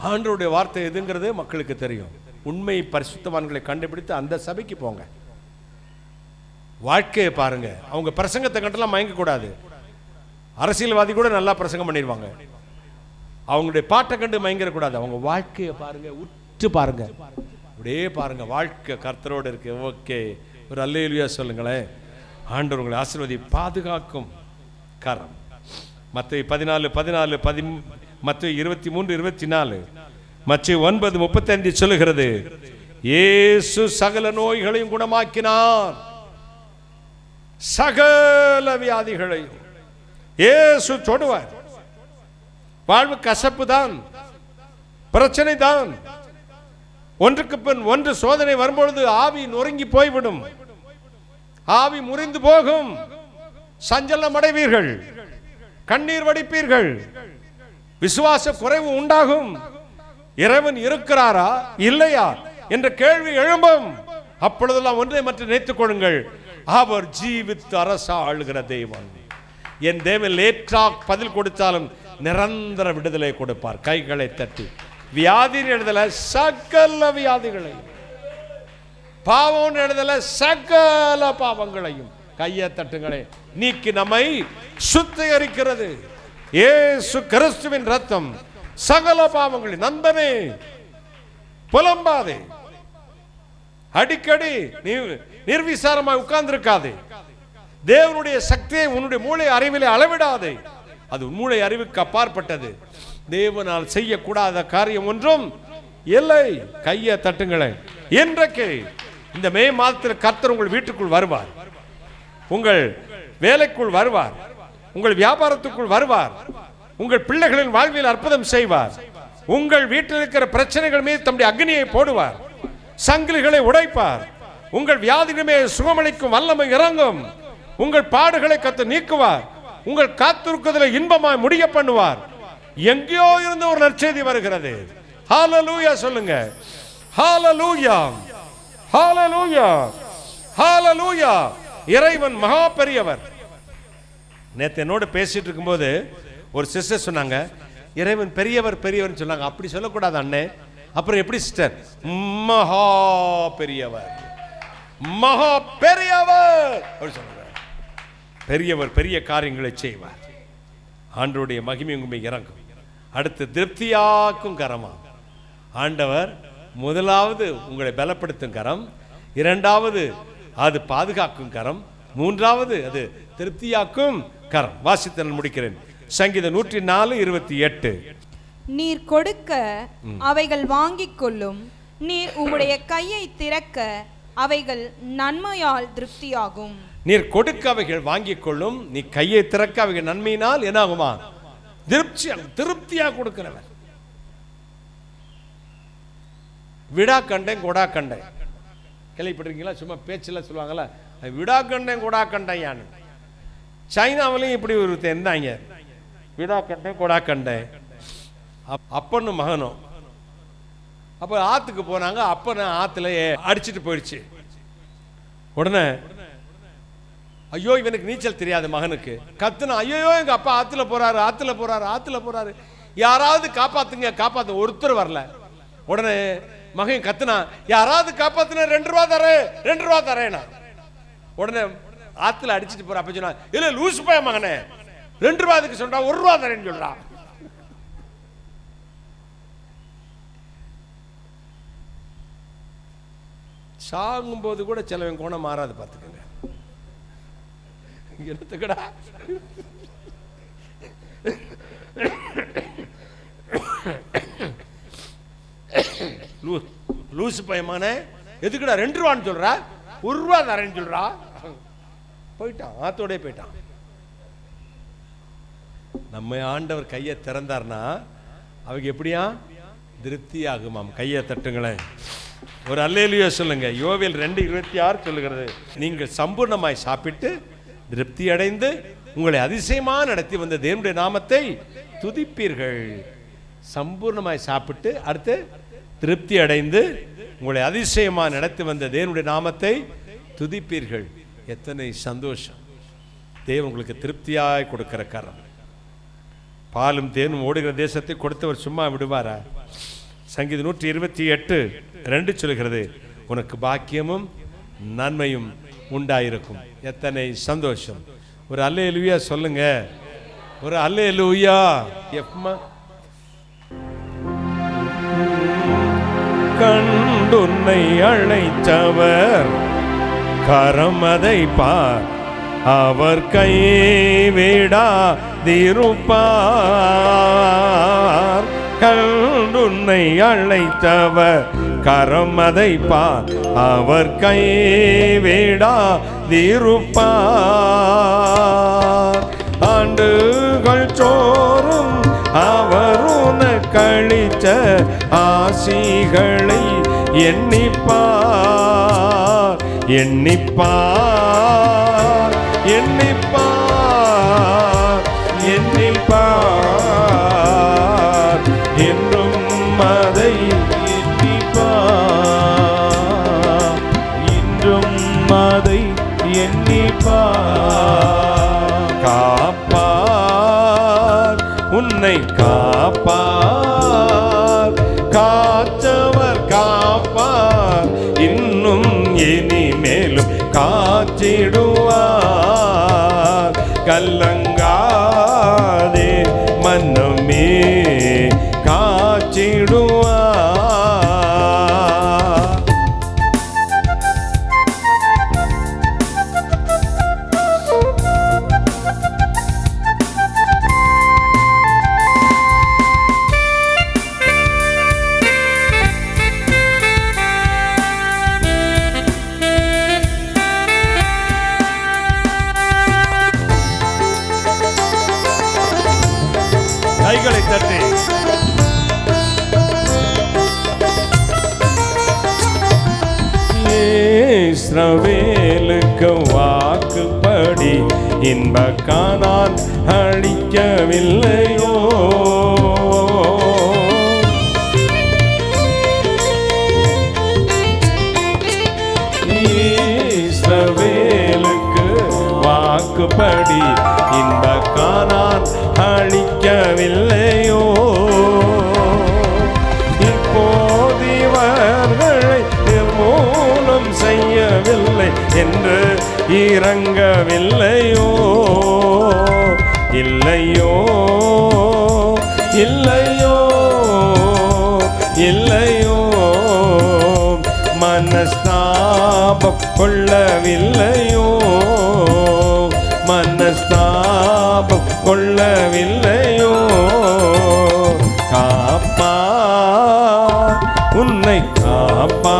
ஆண்டவருடைய வார்த்தை எதுங்கிறது மக்களுக்கு தெரியும். உண்மை பரிசுத்தவான்களை கண்டுபிடித்து அந்த சபைக்கு போங்க. வாழ்க்கையை பாருங்க. அவங்க பிரசங்கத்தை கண்டெல்லாம் மயங்க கூடாது. அரசியல்வாதி கூட நல்லா பிரசங்கம் பண்ணிடுவாங்க. அவங்களுடைய பாட்டை கண்டு மயங்கிற கூடாது. அவங்க வாழ்க்கையை பாருங்க, உற்று பாருங்க, அப்படியே பாருங்க. வாழ்க்கை கர்த்தரோடு இருக்கு. ஓகே, ஒரு அல்லேலூயா சொல்லுங்களேன். ஆண்டவர் உங்களை ஆசீர்வதி பாதுகாக்கும் கரம். மத்தேயு 14:14, மத்தேயு 23:24, மத்தேயு 9:35 சொல்லுகிறது, இயேசு சகல நோய்களையும் குணமாக்கினார். சகல வியாதிகளையும் இயேசு தொடுவார். வாழ்வு கசப்பு தான், பிரச்சனை தான். ஒன்றுக்கு பின் ஒன்று சோதனை வரும்பொழுது ஆவி நொறுங்கி போய்விடும், ஆவி முறிந்து போகும், சஞ்சலம் அடைவீர்கள், கண்ணீர் வடிப்பீர்கள், விசுவாச குறைவு உண்டாகும். இறைவன் இருக்கிறாரா இல்லையா என்ற கேள்வி எழும்பும். அப்பொழுதெல்லாம் ஒன்றை மட்டும் நினைத்துக் கொள்ளுங்கள், அவர் ஜீவித்து அரசா ஆளுகிற தேவன். என் தேவன் லேட்டா பதில் கொடுத்தாலும் நிரந்தர விடுதலை கொடுப்பார். கைகளை தட்டி வியாதியின் எழுதல சகல வியாதிகளை, பாவம் எழுதல சகல பாவங்களையும் கையை தட்டுங்களே நீக்கி நம்மை சுத்திகரிக்கிறது. இயேசு கிறிஸ்துவின் ரத்தம் சகல பாவங்களை. நண்பனே புலம்பாதே, அடிக்கடி நீ நிர்விசாரமாக உட்கார்ந்திருக்காதே. தேவனுடைய சக்தியை உன்னுடைய மூளை அறிவிலே அளவிடாதே. அது மூளை அறிவுக்கு அப்பாற்பட்டது. தேவனால் செய்யக்கூடாத காரியம் ஒன்றும் இல்லை. கையை தட்டுங்களே. இன்றைக்கு இந்த மே மாதத்தில் கர்த்தர் உங்கள் வீட்டுக்குள் வருவார், உங்கள் வேலைக்குள் வருவார், உங்கள் வியாபாரத்துக்குள் வருவார், உங்கள் பிள்ளைகளின் வாழ்வில் அற்புதம் செய்வார். உங்கள் வீட்டில் இருக்கிற பிரச்சனைகள் மீது தம்முடைய அக்னியை போடுவார், சங்கிலிகளை உடைப்பார். உங்கள் வியாதிகளுமே சுகமளிக்கும் வல்லமை இறங்கும். உங்கள் பாடுகளை கர்த்தர் நீக்குவார். உங்கள் காத்திருக்குதலை இன்பமாய் முடிய பண்ணுவார். எங்கேயோ இருந்து ஒரு நற்செய்தி வருகிறது. ஹalleluya சொல்லுங்க. ஹalleluya, ஹalleluya, ஹalleluya. இறைவன் மகா பெரியவர். நேத்து என்னோடு பேசிட்டு இருக்கும்போது ஒரு சிஸ்டர் சொன்னாங்க, இறைவன் பெரியவர் பெரியவர் சொன்னாங்க. அப்படி சொல்லக்கூடாது அண்ணே. அப்புறம் எப்படி சிஸ்டர்? மகா பெரியவர், மகா பெரியவர் அப்படி சொன்னாங்க. பெரியவர் பெரிய காரியங்களை செய்வார். ஆண்டவருடைய மகிமை உண்மை இறங்கும். அடுத்து திருப்தியாக்கும் கரமா. ஆண்டவர் முதலாவது உங்களை பலப்படுத்தும் கரம், இரண்டாவது அது பாதுகாக்கும் கரம், மூன்றாவது அது திருப்தியாக்கும் கரம். வாசித்து நான் முடிக்கிறேன். சங்கீதம் 104:28. நீர் கொடுக்க அவைகள் வாங்கிக் கொள்ளும், நீர் உம்முடைய கையை திறக்க அவைகள் நன்மையால் திருப்தியாகும். நீர் கொடுக்க அவைகள் வாங்கிக் கொள்ளும், நீ கையை திறக்க அவைகள் நன்மையினால் என்ன ஆகுமா? திருப்தியா கொடுக்கிறவர். விடா கண்டேன் கொடா கண்டேன் கேள்விப்பட்டிருக்கீங்களா? சும்மா பேச்சுல சொல்லுவாங்கல்ல, விடா கண்டேன் கொடா கண்டேன். சைனாவிலையும் இப்படி ஒரு இருந்தாங்க. விடா கண்டேன் கொடா கண்டேன். அப்பனும் மகனும் அப்ப ஆத்துக்கு போனாங்க. அப்பனை ஆத்துல அடிச்சுட்டு போயிடுச்சு. உடனே ஐயோ இவனுக்கு நீச்சல் தெரியாது மகனுக்கு. கத்துனா, ஐயோ எங்க அப்பா ஆத்துல போறாரு, ஆத்துல போறாரு, ஆத்துல போறாரு, யாராவது காப்பாத்துங்க காப்பாத்து. ஒருத்தர் வரல. உடனே மகன் கத்துனா, யாராவது காப்பாத்துனா 2 ரூபா தரேன், 2 ரூபா தரேனா. உடனே ஆத்துல அடிச்சுட்டு போற அப்ப சொன்னா, இல்ல லூசு போய மகனே, 2 ரூபாய்க்கு சொல்றா, 1 ரூபா தரேன்னு சொல்றா. சாகும் போது கூட சிலவன் கோணம் மாறாது பார்த்துக்கங்க. எடுத்துக்கடா. லூசு பயமான எதுக்குடா 2 ரூபான்னு சொல்றா, 1 ரூபா தரேன்னு சொல்றா. போயிட்டான், ஆத்தோட போயிட்டான். நம்ம ஆண்டவர் கையை திறந்தார்னா அவங்க எப்படியா திருப்தி ஆகுமாம். கையை தட்டுங்களேன், ஒரு அல்லேலூயா சொல்லுங்க. யோவேல் 2:26 சொல்லுகிறது, நீங்கள் சம்பூர்ணமாய் சாப்பிட்டு திருப்தி அடைந்து உங்களை அதிசயமா நடத்தி வந்த தேவனுடைய நாமத்தை துதிப்பீர்கள். சம்பூர்ணமாய் சாப்பிட்டு அடுத்து திருப்தி அடைந்து உங்களை அதிசயமா நடத்தி வந்த தேவனுடைய நாமத்தை துதிப்பீர்கள். எத்தனை சந்தோஷம்! தேவன் உங்களுக்கு திருப்தியாய் கொடுக்கிற கரம். பாலும் தேனும் ஓடுகிற தேசத்தை கொடுத்தவர் சும்மா விடுவாரா? சங்கீதம் 128:2 சொல்கிறது, உனக்கு பாக்கியமும் நன்மையும் உண்டாயிருக்கும். எத்தனை சந்தோஷம்! ஒரு அல்லேலூயா சொல்லுங்க, ஒரு அல்லேலூயா. கண்டுன்னை அழைத்தவர் கரம் அதை பார், அவர் கைவிடாதிருப்பார். கண்டுன்னை அழைத்தவர் கரம் அதை பார், அவர் கைவிடாதிருப்பார். ஆண்டுகள் சோறும் அவர் உனக்களித்த ஆசிகளை எண்ணிப்பார், எண்ணிப்பார், எண்ணிப்பார், எண்ணிப்பார், என்றும் அதை எண்ணிப்பார், இன்றும் அதை எண்ணிப்பார். காப்பார், உன்னை காப்பார், காத்தவர் காப்பார், இன்னும் இனிமேலும் காத்திடுவார். கலங்காதே மனமே, காத்திடுவார். கைகளை தட்டி இஸ்ரவேலுக்கு வாக்குப்படி ஜோதி இன்ப காணான் அளிக்கவில்லையோ. இஸ்ரவேலுக்கு வாக்குப்படி இன்ப காணான் அளிக்கவில்லையோ. இப்போது இவர்களை நிர்மூலம் செய்யவில்லை என்று இறங்கவில்லையோ. இல்லையோ இல்லையோ இல்லையோ, மனஸ்தாபம் கொள்ளவில்லையோ. மனஸ்தாபம் கொள்ளவில்லையோ. காப்பா உன்னை காப்பா,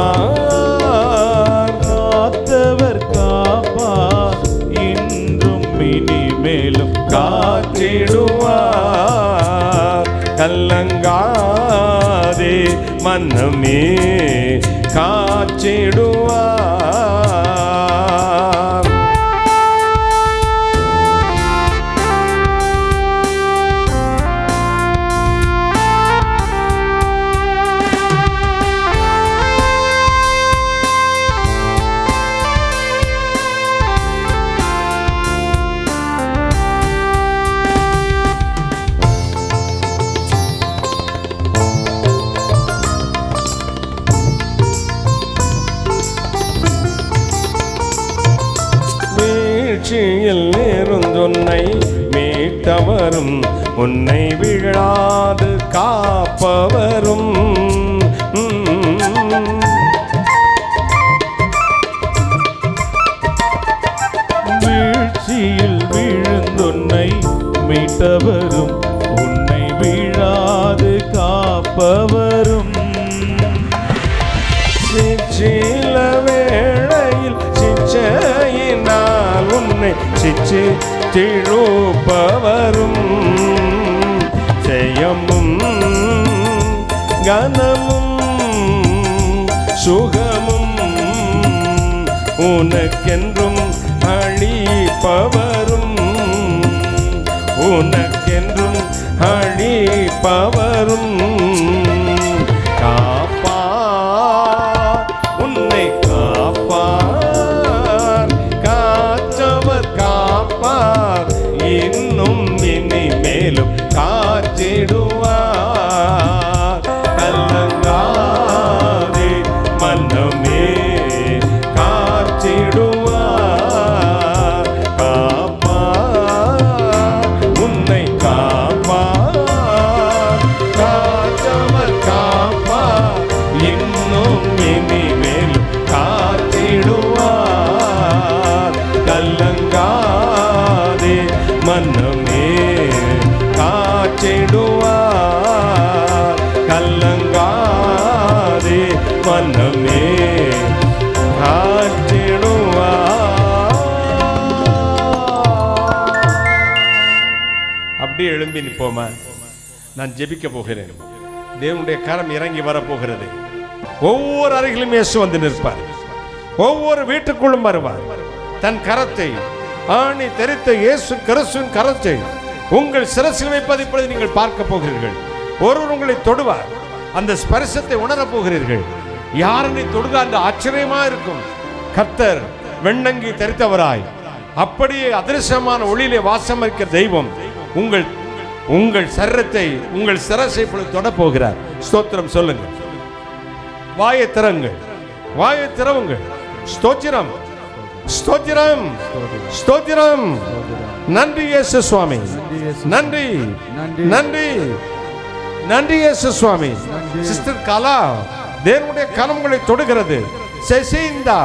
காத்தவர் காப்பா, இன்றும் இனிமேலும் காத்திடுவார். கலங்காதே மனமே காத்திடுவார். வீழ்ச்சியில் இருந்துன்னை மீட்டவரும், உன்னை விழாது காப்பவரும். வீழ்ச்சியில் விழுந்துன்னை மீட்டவரும், உன்னை விழாது காப்பவரும். சில வேளையில் சிச்சையினால் உன்னை சிச்சு திழுப்பவரும். ஜெயமும் கனமும் சுகமும் உனக்கென்றும் அளிப்பவரும். உனக்கென்றும் அளிப்பவரும். காப்பா உன்னை காப்பார், காற்றவர் காப்பார், இன்னும் இனிமேலும் காத்திடுவார். கலங்காதே மனமே காத்திடுவார். காப்பார் உன்னை காப்பார், காற்றவர் காப்பார், இன்னும் இனிமேலும் காத்திடுவார். கலங்காதே மனமே காத்திடுவார். கலங்காதே மனமே அப்படியே எழும்பி நிற்போமா? நான் ஜெபிக்க போகிறேன். தேவனுடைய கரம் இறங்கி வரப்போகிறது. ஒவ்வொரு அறையிலும் இயேசு வந்து நிற்பார். ஒவ்வொரு வீட்டுக்குள்ளும் வருவார். தன் கரத்தை ஆணி தெரித்த இயேசு கிறிஸ்துவின் கரத்தை உங்கள் சிரசில் வைப்பதை இப்பொழுது நீங்கள் பார்க்க போகிறீர்கள். ஒருவர் உங்களை தொடுவார். அந்த ஸ்பரிசத்தை உணரப் போகிறீர்கள். யாரனை தொடுக அந்த ஆச்சரியமா இருக்கும். கர்த்தர் வெண்ணங்கி தரித்தவராய் அப்படியே அதிர்ஷ்டமான ஒளியிலே வாசம் இருக்கிற தெய்வம் உங்கள் சரீரத்தை உங்கள் சிரசை தொட போகிறார். ஸ்தோத்திரம் சொல்லுங்கள். வாயை திறங்கள், வாயை திறவுங்கள். ஸ்தோத்திரம் ஸ்தோத்திரம் ஸ்தோத்திரம். நன்றி இயேசு சுவாமி, நன்றி நன்றி நன்றி இயேசு சுவாமி. சிஸ்டர் கலா தேவனுடைய கரங்களை தொடுகிறது. செசிந்தா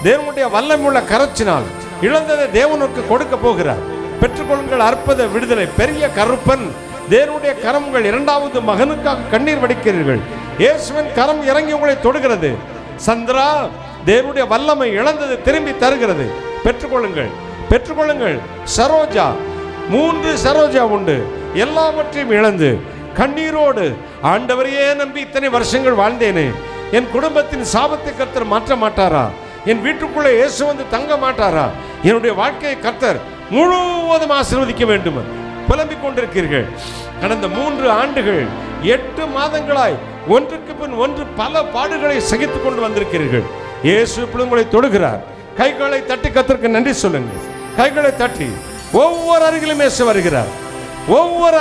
தேவனுடைய வல்லமையுள்ள கரச்சினால் இழந்ததை தேவனுக்கு கொடுக்க போகிறார். பெற்றுக்கொள்ளுங்கள் அற்புத விடுதலை. பெரிய கருப்பன் தேவனுடைய கரங்கள் இரண்டாவது மகனுக்காக கண்ணீர் வடிக்கிறீர்கள். இயேசுவின் கரம் இறங்கி உங்களை தொடுகிறது. சந்திரா தேவனுடைய வல்லமை இழந்தது திரும்பி தருகிறது. பெற்றுக்கொள்ளுங்கள் பெற்றுக்கொள்ளுங்கள். சரோஜா 3 சரோஜா உண்டு. எல்லாவற்றையும் இழந்து கண்ணீரோடு ஆண்டவரையே நம்பி இத்தனை வருஷங்கள் வாழ்ந்தேனே, என் குடும்பத்தின் சாபத்தை கர்த்தர் மாற்ற மாட்டாரா? என் வீட்டுக்குள்ளே இயேசு வந்து தங்க மாட்டாரா? என்னுடைய வாழ்க்கையை கர்த்தர் முழுவதும் ஆசீர்வதிக்க வேண்டும் புலம்பிக் கொண்டிருக்கிறீர்கள். கடந்த 3 ஆண்டுகள் 8 மாதங்களாய் ஒன்றுக்கு பின் ஒன்று பல பாடுகளை சகித்துக் கொண்டு வந்திருக்கிறீர்கள். இயேசு உங்களை தொடுகிறார். கைகளை தட்டி கர்த்தருக்கு நன்றி சொல்லுங்கள். கைகளை தட்டி ஒவ்வொரு அருகிலும் இயேசு வருகிறார். ஒவ்வொரு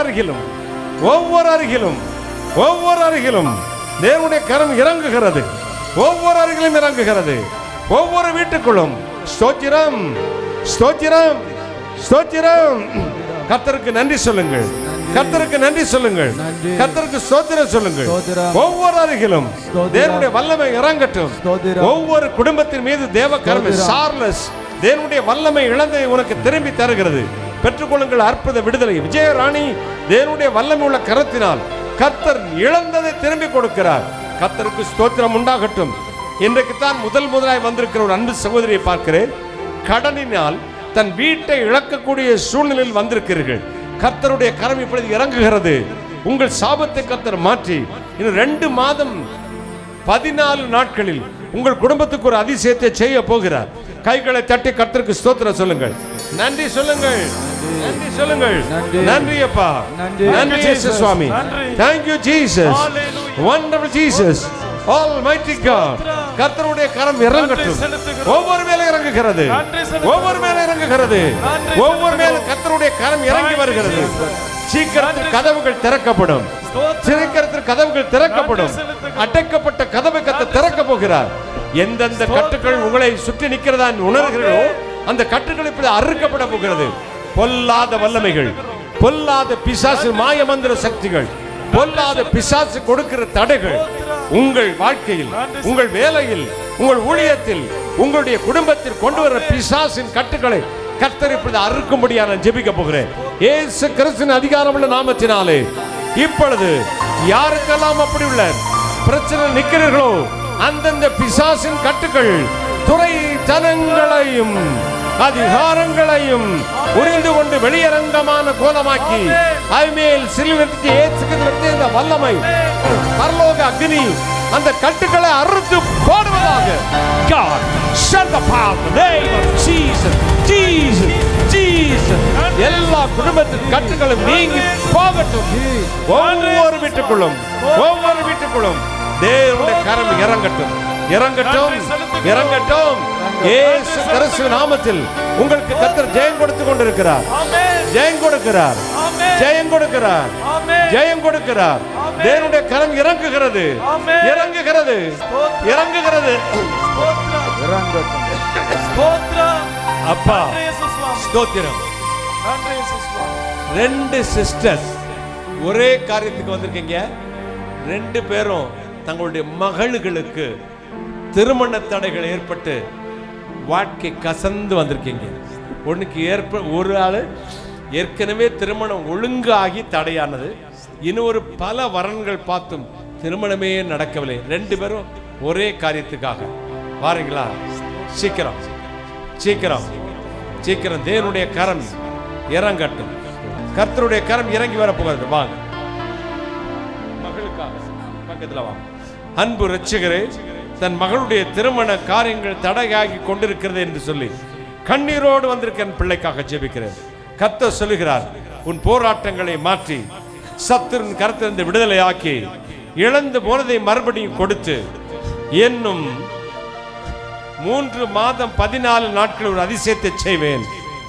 அருகிலும் தேவனுடைய கரம் இறங்குகிறது. ஒவ்வொரு அருகிலும் இறங்குகிறது. ஒவ்வொரு வீட்டுக்குள்ளும் ஸ்தோத்திரம், ஸ்தோத்திரம், ஸ்தோத்திரம். கர்த்தருக்கு நன்றி சொல்லுங்கள். கர்த்தருக்கு நன்றி சொல்லுங்கள். கர்த்தருக்கு ஸ்தோத்திரம் சொல்லுங்கள். ஒவ்வொரு அருகிலும் தேவனுடைய வல்லமை இறங்கட்டும். ஒவ்வொரு குடும்பத்தின் மீது தேவ கரம் சார்லஸ் தேவனுடைய வல்லமை இழந்ததை உனக்கு திரும்பி தருகிறது. பெற்றுக்கொள்ளுங்கள் அற்புத விடுதலை. விஜயராணி தேவனுடைய வல்லமை உள்ள கரத்தினால் கர்த்தர் இழந்ததை திரும்பி கொடுக்கிறார். கர்த்தருக்கு ஸ்தோத்திரம் உண்டாகட்டும். இன்றைக்கு தான் முதலாய் வந்திருக்கிற ஒரு அன்பு சகோதரியை பார்க்கிறேன். கடனினால் தன் வீட்டை இழக்கக்கூடிய சூழ்நிலையில் வந்திருக்கிறீர்கள். கர்த்தருடைய கரம் இப்பொழுது இறங்குகிறது. உங்கள் சாபத்தை கர்த்தர் மாற்றி இன்னும் 2 மாதம் 14 நாட்களில் உங்கள் குடும்பத்துக்கு ஒரு அதிசயத்தை செய்ய போகிறார். கைகளை தட்டி கர்த்தருக்கு ஸ்தோத்திரம் சொல்லுங்கள். நன்றி சொல்லுங்கள். நன்றி சொல்லுங்கள். நன்றி அப்பா. நன்றி இயேசு சுவாமி. Thank you Jesus. Wonderful Jesus. Almighty God. கர்த்தருடைய கரம் இறங்கட்டும். ஒவ்வொரு மேல இறங்குகிறது. ஒவ்வொரு மேல இறங்குகிறது. ஒவ்வொரு மேல கர்த்தருடைய கரம் இறங்கி வருகிறது. சீக்கிரத்தில் கதவுகள் திறக்கப்படும். சீக்கிரத்தில் கதவுகள் திறக்கப்படும். அடைக்கப்பட்ட கதவை கர்த்தர் திறக்க போகிறார். எந்தெந்த கட்டுகள் உங்களை சுற்றி நிற்கிறதா உணர்கிறீர்களோ அந்த கட்டுகள் இப்படி அறுக்கப்பட போகிறது. பொல்லாத வல்லமைகள், பொல்லாத பிசாசு மாய மந்திர சக்திகள், பொல்லாத பிசாசு கொடுக்கிற தடைகள் உங்கள் வாழ்க்கையில், உங்கள் வேலையில், உங்கள் ஊழியத்தில், உங்களுடைய குடும்பத்தில் கொண்டு வர பிசாசின் கட்டுகளை கர்த்தர் இப்படி அறுக்கும்படியா நான் ஜெபிக்க போகிறேன். இயேசு கிறிஸ்துவின் அதிகாரமுள்ள நாமத்தினாலே இப்பொழுது யாருக்கெல்லாம் அப்படி உள்ள பிரச்சனை நிற்கிறீர்களோ அந்தந்த பிசாசின் கட்டுகள் துறைத்தனங்களையும் அதிகாரங்களையும் உரிந்து கொண்டு வெளியரங்கமான கோலமாக்கி ஐமேல் சிலுவைக்கு ஏற்றுகிறது. இந்த வல்லமை பரலோக அக்னி அந்த கட்டுகளை அறுத்து போடுவதாக. God shut the power in the name of Jesus. Jesus, Jesus. எல்லா குடும்பத்தின் கட்டுகளும் நீங்கி போகட்டும். ஒவ்வொரு வீட்டுக்குள்ளும் தேவனுடைய கரம் இறங்கட்டும், இறங்கட்டும், இறங்கட்டும். இயேசு கிறிஸ்துவின் நாமத்தில் உங்களுக்கு கர்த்தர் ஜெயம் கொடுத்து கொண்டிருக்கிறார். ஜெயம் கொடுக்கிறார், ஜெயம் கொடுக்கிறார், ஜெயம் கொடுக்கிறார். தேவனுடைய கரம் இறங்குகிறது, இறங்குகிறது, இறங்குகிறது. அப்பா ஸ்தோத்திரம். 2 சிஸ்டர்ஸ் ஒரே காரியத்துக்கு வந்திருக்கீங்க. 2 பேரும் தங்களுடைய மகளுக்கு திருமண தடைகள் ஏற்பட்டு வாழ்க்கை கசந்து வந்திருக்கீங்க. ஒரு ஆள் ஏற்கனவே திருமணம் ஒழுங்காகி தடையானது, இன்னொரு பல வரன்கள் பார்த்தும் திருமணமே நடக்கவில்லை. 2 பேரும் ஒரே காரியத்துக்காக வாரீங்களா? சீக்கிரம் சீக்கிரம் சீக்கிரம் தேவனுடைய கரம் இறங்கட்டும். கர்த்தருடைய கரம் இறங்கி வரப்போகிறது. வாங்க மகளுக்காக பக்கத்தில் வாங்க. அன்பு இரட்சகரே, தன் மகளுடைய திருமண காரியங்கள் தடையாகி கொண்டிருக்கிறது என்று சொல்லி கண்ணீரோடு வந்திருக்க பிள்ளைக்காக ஜெபிக்கிறேன். கர்த்தர் சொல்லுகிறார், உன் போராட்டங்களை மாற்றி சத்துருவின் கரத்திலிருந்து விடுதலை ஆக்கி இழந்து போனதை மறுபடியும் கொடுத்து என்னும் 3 மாதம் 14 நாட்கள் ஒரு அதிசயத்தை செய்வேன்.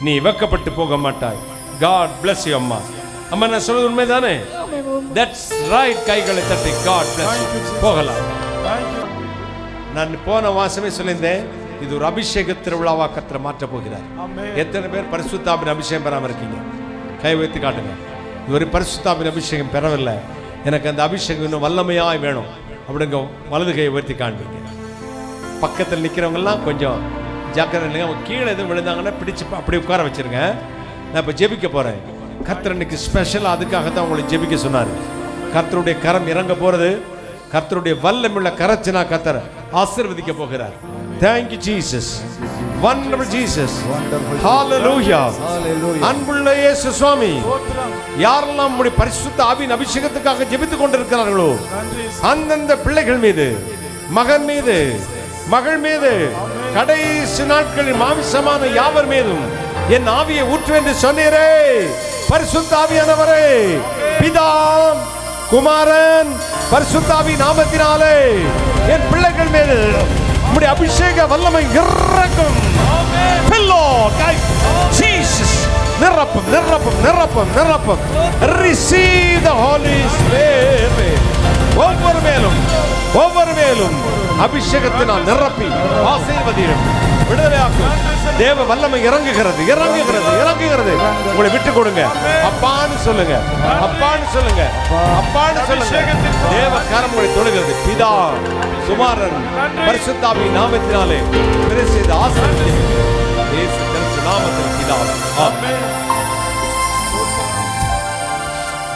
நீ வெக்கப்பட்டு போக மாட்டாய். God bless you அம்மா. அம்மா நான் சொல்றது உண்மைதானே? That's right. கைகளை தட்டி God bless you. போகலாம். நான் போன வாசமே சொல்லியிருந்தேன், இது ஒரு அபிஷேக திருவிழாவா கர்த்தர் மாற்ற போகிறார். எத்தனை பேர் பரிசுத்தாவின் அபிஷேகம் பெறாம இருக்கீங்க? கை வைத்து காட்டுங்க. இது ஒரு பரிசுத்தாவின் அபிஷேகம் பெறவில்லை, எனக்கு அந்த அபிஷேகம் இன்னும் வல்லமையாய் வேணும் அப்படிங்க வலது கையை உயர்த்தி காண்பீங்க. பக்கத்தில் நிற்கிறவங்க எல்லாம் கொஞ்சம் ஜாக்கிரதை இல்லைங்க. அவங்க கீழே எதுவும் விழுந்தாங்கன்னா பிடிச்சு அப்படி உட்கார வச்சிருங்க. நான் இப்போ ஜெபிக்க போறேன். கர்த்தர் இன்னைக்கு ஸ்பெஷல் அதுக்காக தான் உங்களை ஜெபிக்க சொன்னார். கர்த்தருடைய கரம் இறங்க போறது. கர்த்தருடைய வல்லமையுள்ள கரத்தினா கர்த்தர் ஆசீர்வதிக்க போகிறார். Thank you Jesus. Wonderful Jesus. Hallelujah. அன்புள்ள இயேசு சுவாமி, யாரெல்லாம் நம்முடைய பரிசுத்த ஆவியின் அபிஷேகத்துக்காக ஜெபித்துக் கொண்டிருக்கிறார்களோ அந்தந்த பிள்ளைகள் மீது, மகன் மீது, மகள் மீது, கடைசி நாட்களில் மாமிசமான யாவர் மீதும் என் ஆவியை ஊற்று என்று சொன்னீரே. பரிசுத்த ஆவியானவரே, பிதா, குமாரன், பரிசுத்த ஆவி நாமத்தினாலே என் பிள்ளைகள் மீது உம்முடைய அபிஷேக வல்லமை இறங்கும். நிரப்பும் நிரப்பும் நிரப்பும் நிரப்பும். Receive the Holy Spirit. ஒவ்வொரு மேலும் அபிஷேகத்தினால் நிரப்பி ஆசீர்வதியும், விடுதலையாக்கும். தேவ வல்லமை இறங்குகிறது இறங்குகிறது இறங்குகிறது. உங்களை விட்டு கொடுங்க. அப்பான்னு சொல்லுங்க, அப்பான்னு சொல்லுங்க, அப்பான்னு சொல்லுங்க. தேவ கரம் உங்களை தொடுகிறது. பிதா, குமாரன், பரிசுத்த ஆவி நாமத்தினாலே செய்த ஆசீர்வதியும் இயேசு கிறிஸ்து நாமத்தில் பிதாவே. ஆமென்.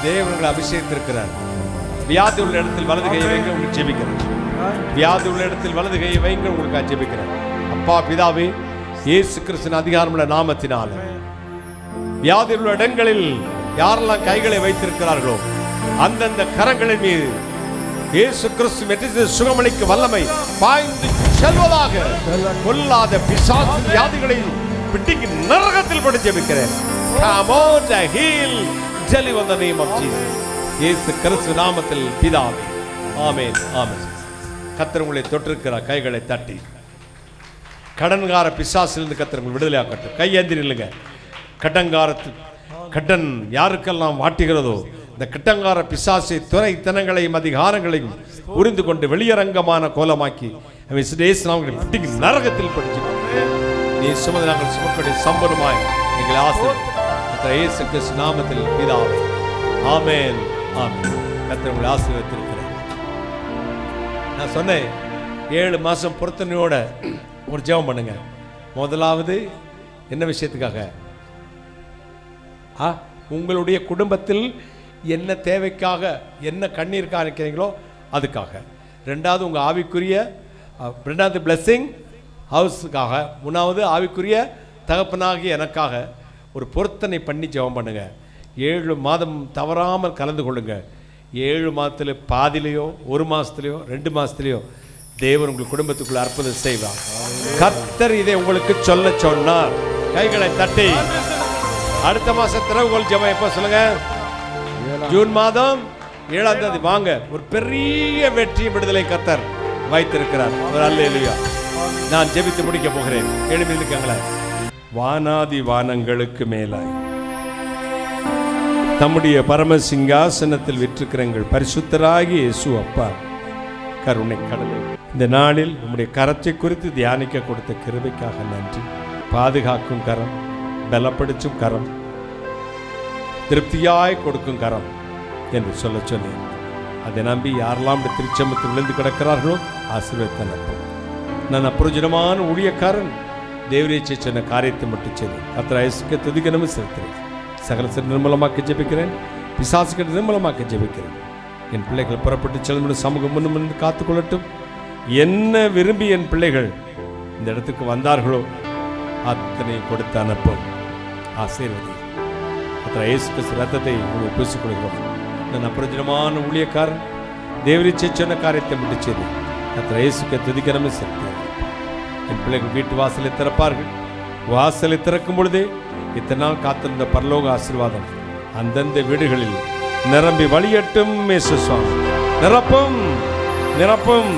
தேவன் அபிஷேகத்திருக்கிறார். வியாதி உள்ள இடத்தில் வலது கையை வைங்க, உங்களுக்கு ஜெபிக்கிறேன். வியாதி உள்ள இடத்தில் வலது கையை வைங்க, உங்களுக்கு ஜெபிக்கிறேன். அப்பா பிதாவே, இயேசு கிறிஸ்துவின் அதிகாரமுள்ள நாமத்தினால வியாதி உள்ள இடங்களில் யாரெல்லாம் கைகளை வைத்திருக்கிறார்களோ அந்தந்த கரங்களின் மீது இயேசு கிறிஸ்து சுகமளிக்க வல்லமை பாய்ந்து செல்வதாக. கொல்லாத பிசாசு வியாதிகளை பிடிக்கு நரகத்தில் போட்டு ஜெபிக்கிறேன். Come on to heal, deliver in the name of Jesus. இயேசு கிறிஸ்து நாமத்தில் பிதாவே. ஆமென் ஆமென். கர்த்தர் உங்களை தொட்டிருக்கிறார். கைகளை தட்டி கடன்கார பிசாசிலிருந்து கர்த்தர் உங்களை விடுதலையாக்கட்டும். கையேந்தி நில்லுங்க. கடன் யாருக்கெல்லாம் வாட்டுகிறதோ இந்த கட்டங்கார பிசாசை துணைத்தனங்களையும் அதிகாரங்களையும் உரிந்து கொண்டு வெளியரங்கமான கோலமாக்கி நரகத்தில் படிச்சு நீ சுமந்து நாங்கள் சுமக்கடைய சம்பளமாய் எங்களை ஆசீர்வதித்து இயேசு கிறிஸ்து நாமத்தில் பிதாவே. ஆமென் ஆமென். கர்த்தர் உங்களை ஆசீர்வதித்திருக்கிறார். நான் சொன்னேன் 7 மாசம் பொருத்தனையோட ஒரு ஜெபம் பண்ணுங்க. முதலாவது என்ன விஷயத்துக்காக? உங்களுடைய குடும்பத்தில் என்ன தேவைக்காக, என்ன கண்ணீருக்காக நிற்கிறீங்களோ அதுக்காக. ரெண்டாவது உங்கள் ஆவிக்குரிய, ரெண்டாவது பிளெஸ்ஸிங் ஹவுஸுக்காக. மூணாவது ஆவிக்குரிய தகப்பனாகி எனக்காக ஒரு பொருத்தனை பண்ணி ஜெபம் பண்ணுங்க. 7 மாதம் தவறாமல் கலந்து கொள்ளுங்க. 7 மாதத்துல பாதிலையோ 1 மாதத்துலையோ 2 மாதத்துலையோ தேவன் உங்கள் குடும்பத்துக்குள்ள அற்புதம் செய்வார். கர்த்தர் இதை உங்களுக்கு சொல்ல சொன்னார். கைகளை தட்டி அடுத்த மாசம் திறவுகோல் ஜெபம் எப்போ சொல்லுங்க? ஜூன் மாதம் 7ஆம் தேதி வாங்க. ஒரு பெரிய வெற்றி விடுதலை கர்த்தர் வைத்திருக்கிறார். அல்லேலூயா. நான் ஜெபித்து முடிக்க போகிறேன். எழுப்பி இருக்காங்களே. வானாதி வானங்களுக்கு மேலாய் தம்முடைய பரமசிங்காசனத்தில் விற்றிருக்கிற எங்கள் பரிசுத்தராகிய இயேசு அப்பா கருணை கடலை, இந்த நாளில் நம்முடைய கரத்தை குறித்து தியானிக்க கொடுத்த கிருபைக்காக நன்றி. பாதுகாக்கும் கரம், பலப்படுத்தும் கரம், திருப்தியாய் கொடுக்கும் கரம் என்று சொல்ல சொன்னேன். அதை நம்பி யாரெல்லாம் திருச்சமத்தில் விழுந்து கிடக்கிறார்களோ ஆசீர்வதித்த நான் அப்புறஜனமான ஊழியக்காரன் தேவரீச்சை சொன்ன காரியத்தை மட்டும் செய்தேன். கர்த்தர் இயேசுவுக்கு துதிக்கணும் செலுத்துகிறேன். சகல நிர்மலமாக்க ஜெபிக்கிறேன். பிசாசுக்கு நிர்மலமாக்க ஜெபிக்கிறேன். என் பிள்ளைகள் புறப்பட்டு செல்லும் சமூகம் முன்னும் காத்துக்கொள்ளட்டும். என்ன விரும்பி என் பிள்ளைகள் இந்த இடத்துக்கு வந்தார்களோ அத்தனை கொடுத்து அனுப்பும். ஆசீர்வதி. அத்தனை இயேசு கிறிஸ்து ரத்தத்தை உங்களுக்கு பூசிக் கொள்கிறோம். நான் அப்புறஜனமான ஊழியக்காரன் தேவரீச்சை சொன்ன காரியத்தை மட்டும் செய்தேன். அத்தனை இயேசுக்கு துதிக்கணும் செலுத்துகிறேன். என் பிள்ளைகள் வீட்டு வாசலை திறப்பார்கள். வாசலை திறக்கும் பொழுதே இத்தனை நாள் காத்திருந்த பரலோக ஆசீர்வாதம் அந்தந்த வீடுகளில் நிரம்பி வழியட்டும். சுவாமி நிரப்பும் நிரப்பும்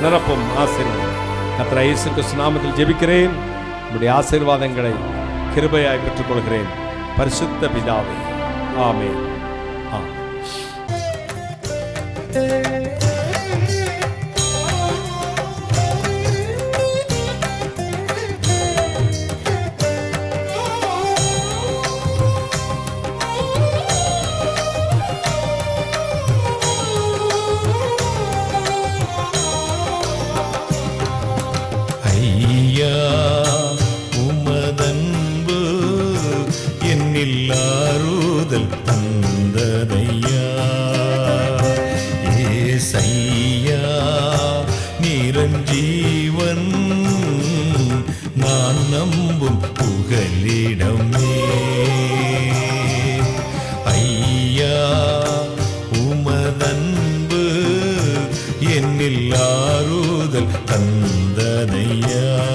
நிரப்பும் ஆசீர்வாதம். கர்த்தர் இயேசு கிறிஸ்து நாமத்தில் ஜெபிக்கிறேன். உம்முடைய ஆசீர்வாதங்களை கிருபையாய் பெற்றுக்கொள்கிறேன். பரிசுத்த பிதாவே. ஆமென். ஆறுதல் தந்ததையா ஏசையா நிரஞ்சீவன் நான் நம்பும் புகலிடமே. ஐயா உமதன்பு என்னில் ஆறுதல் தந்த தந்தையா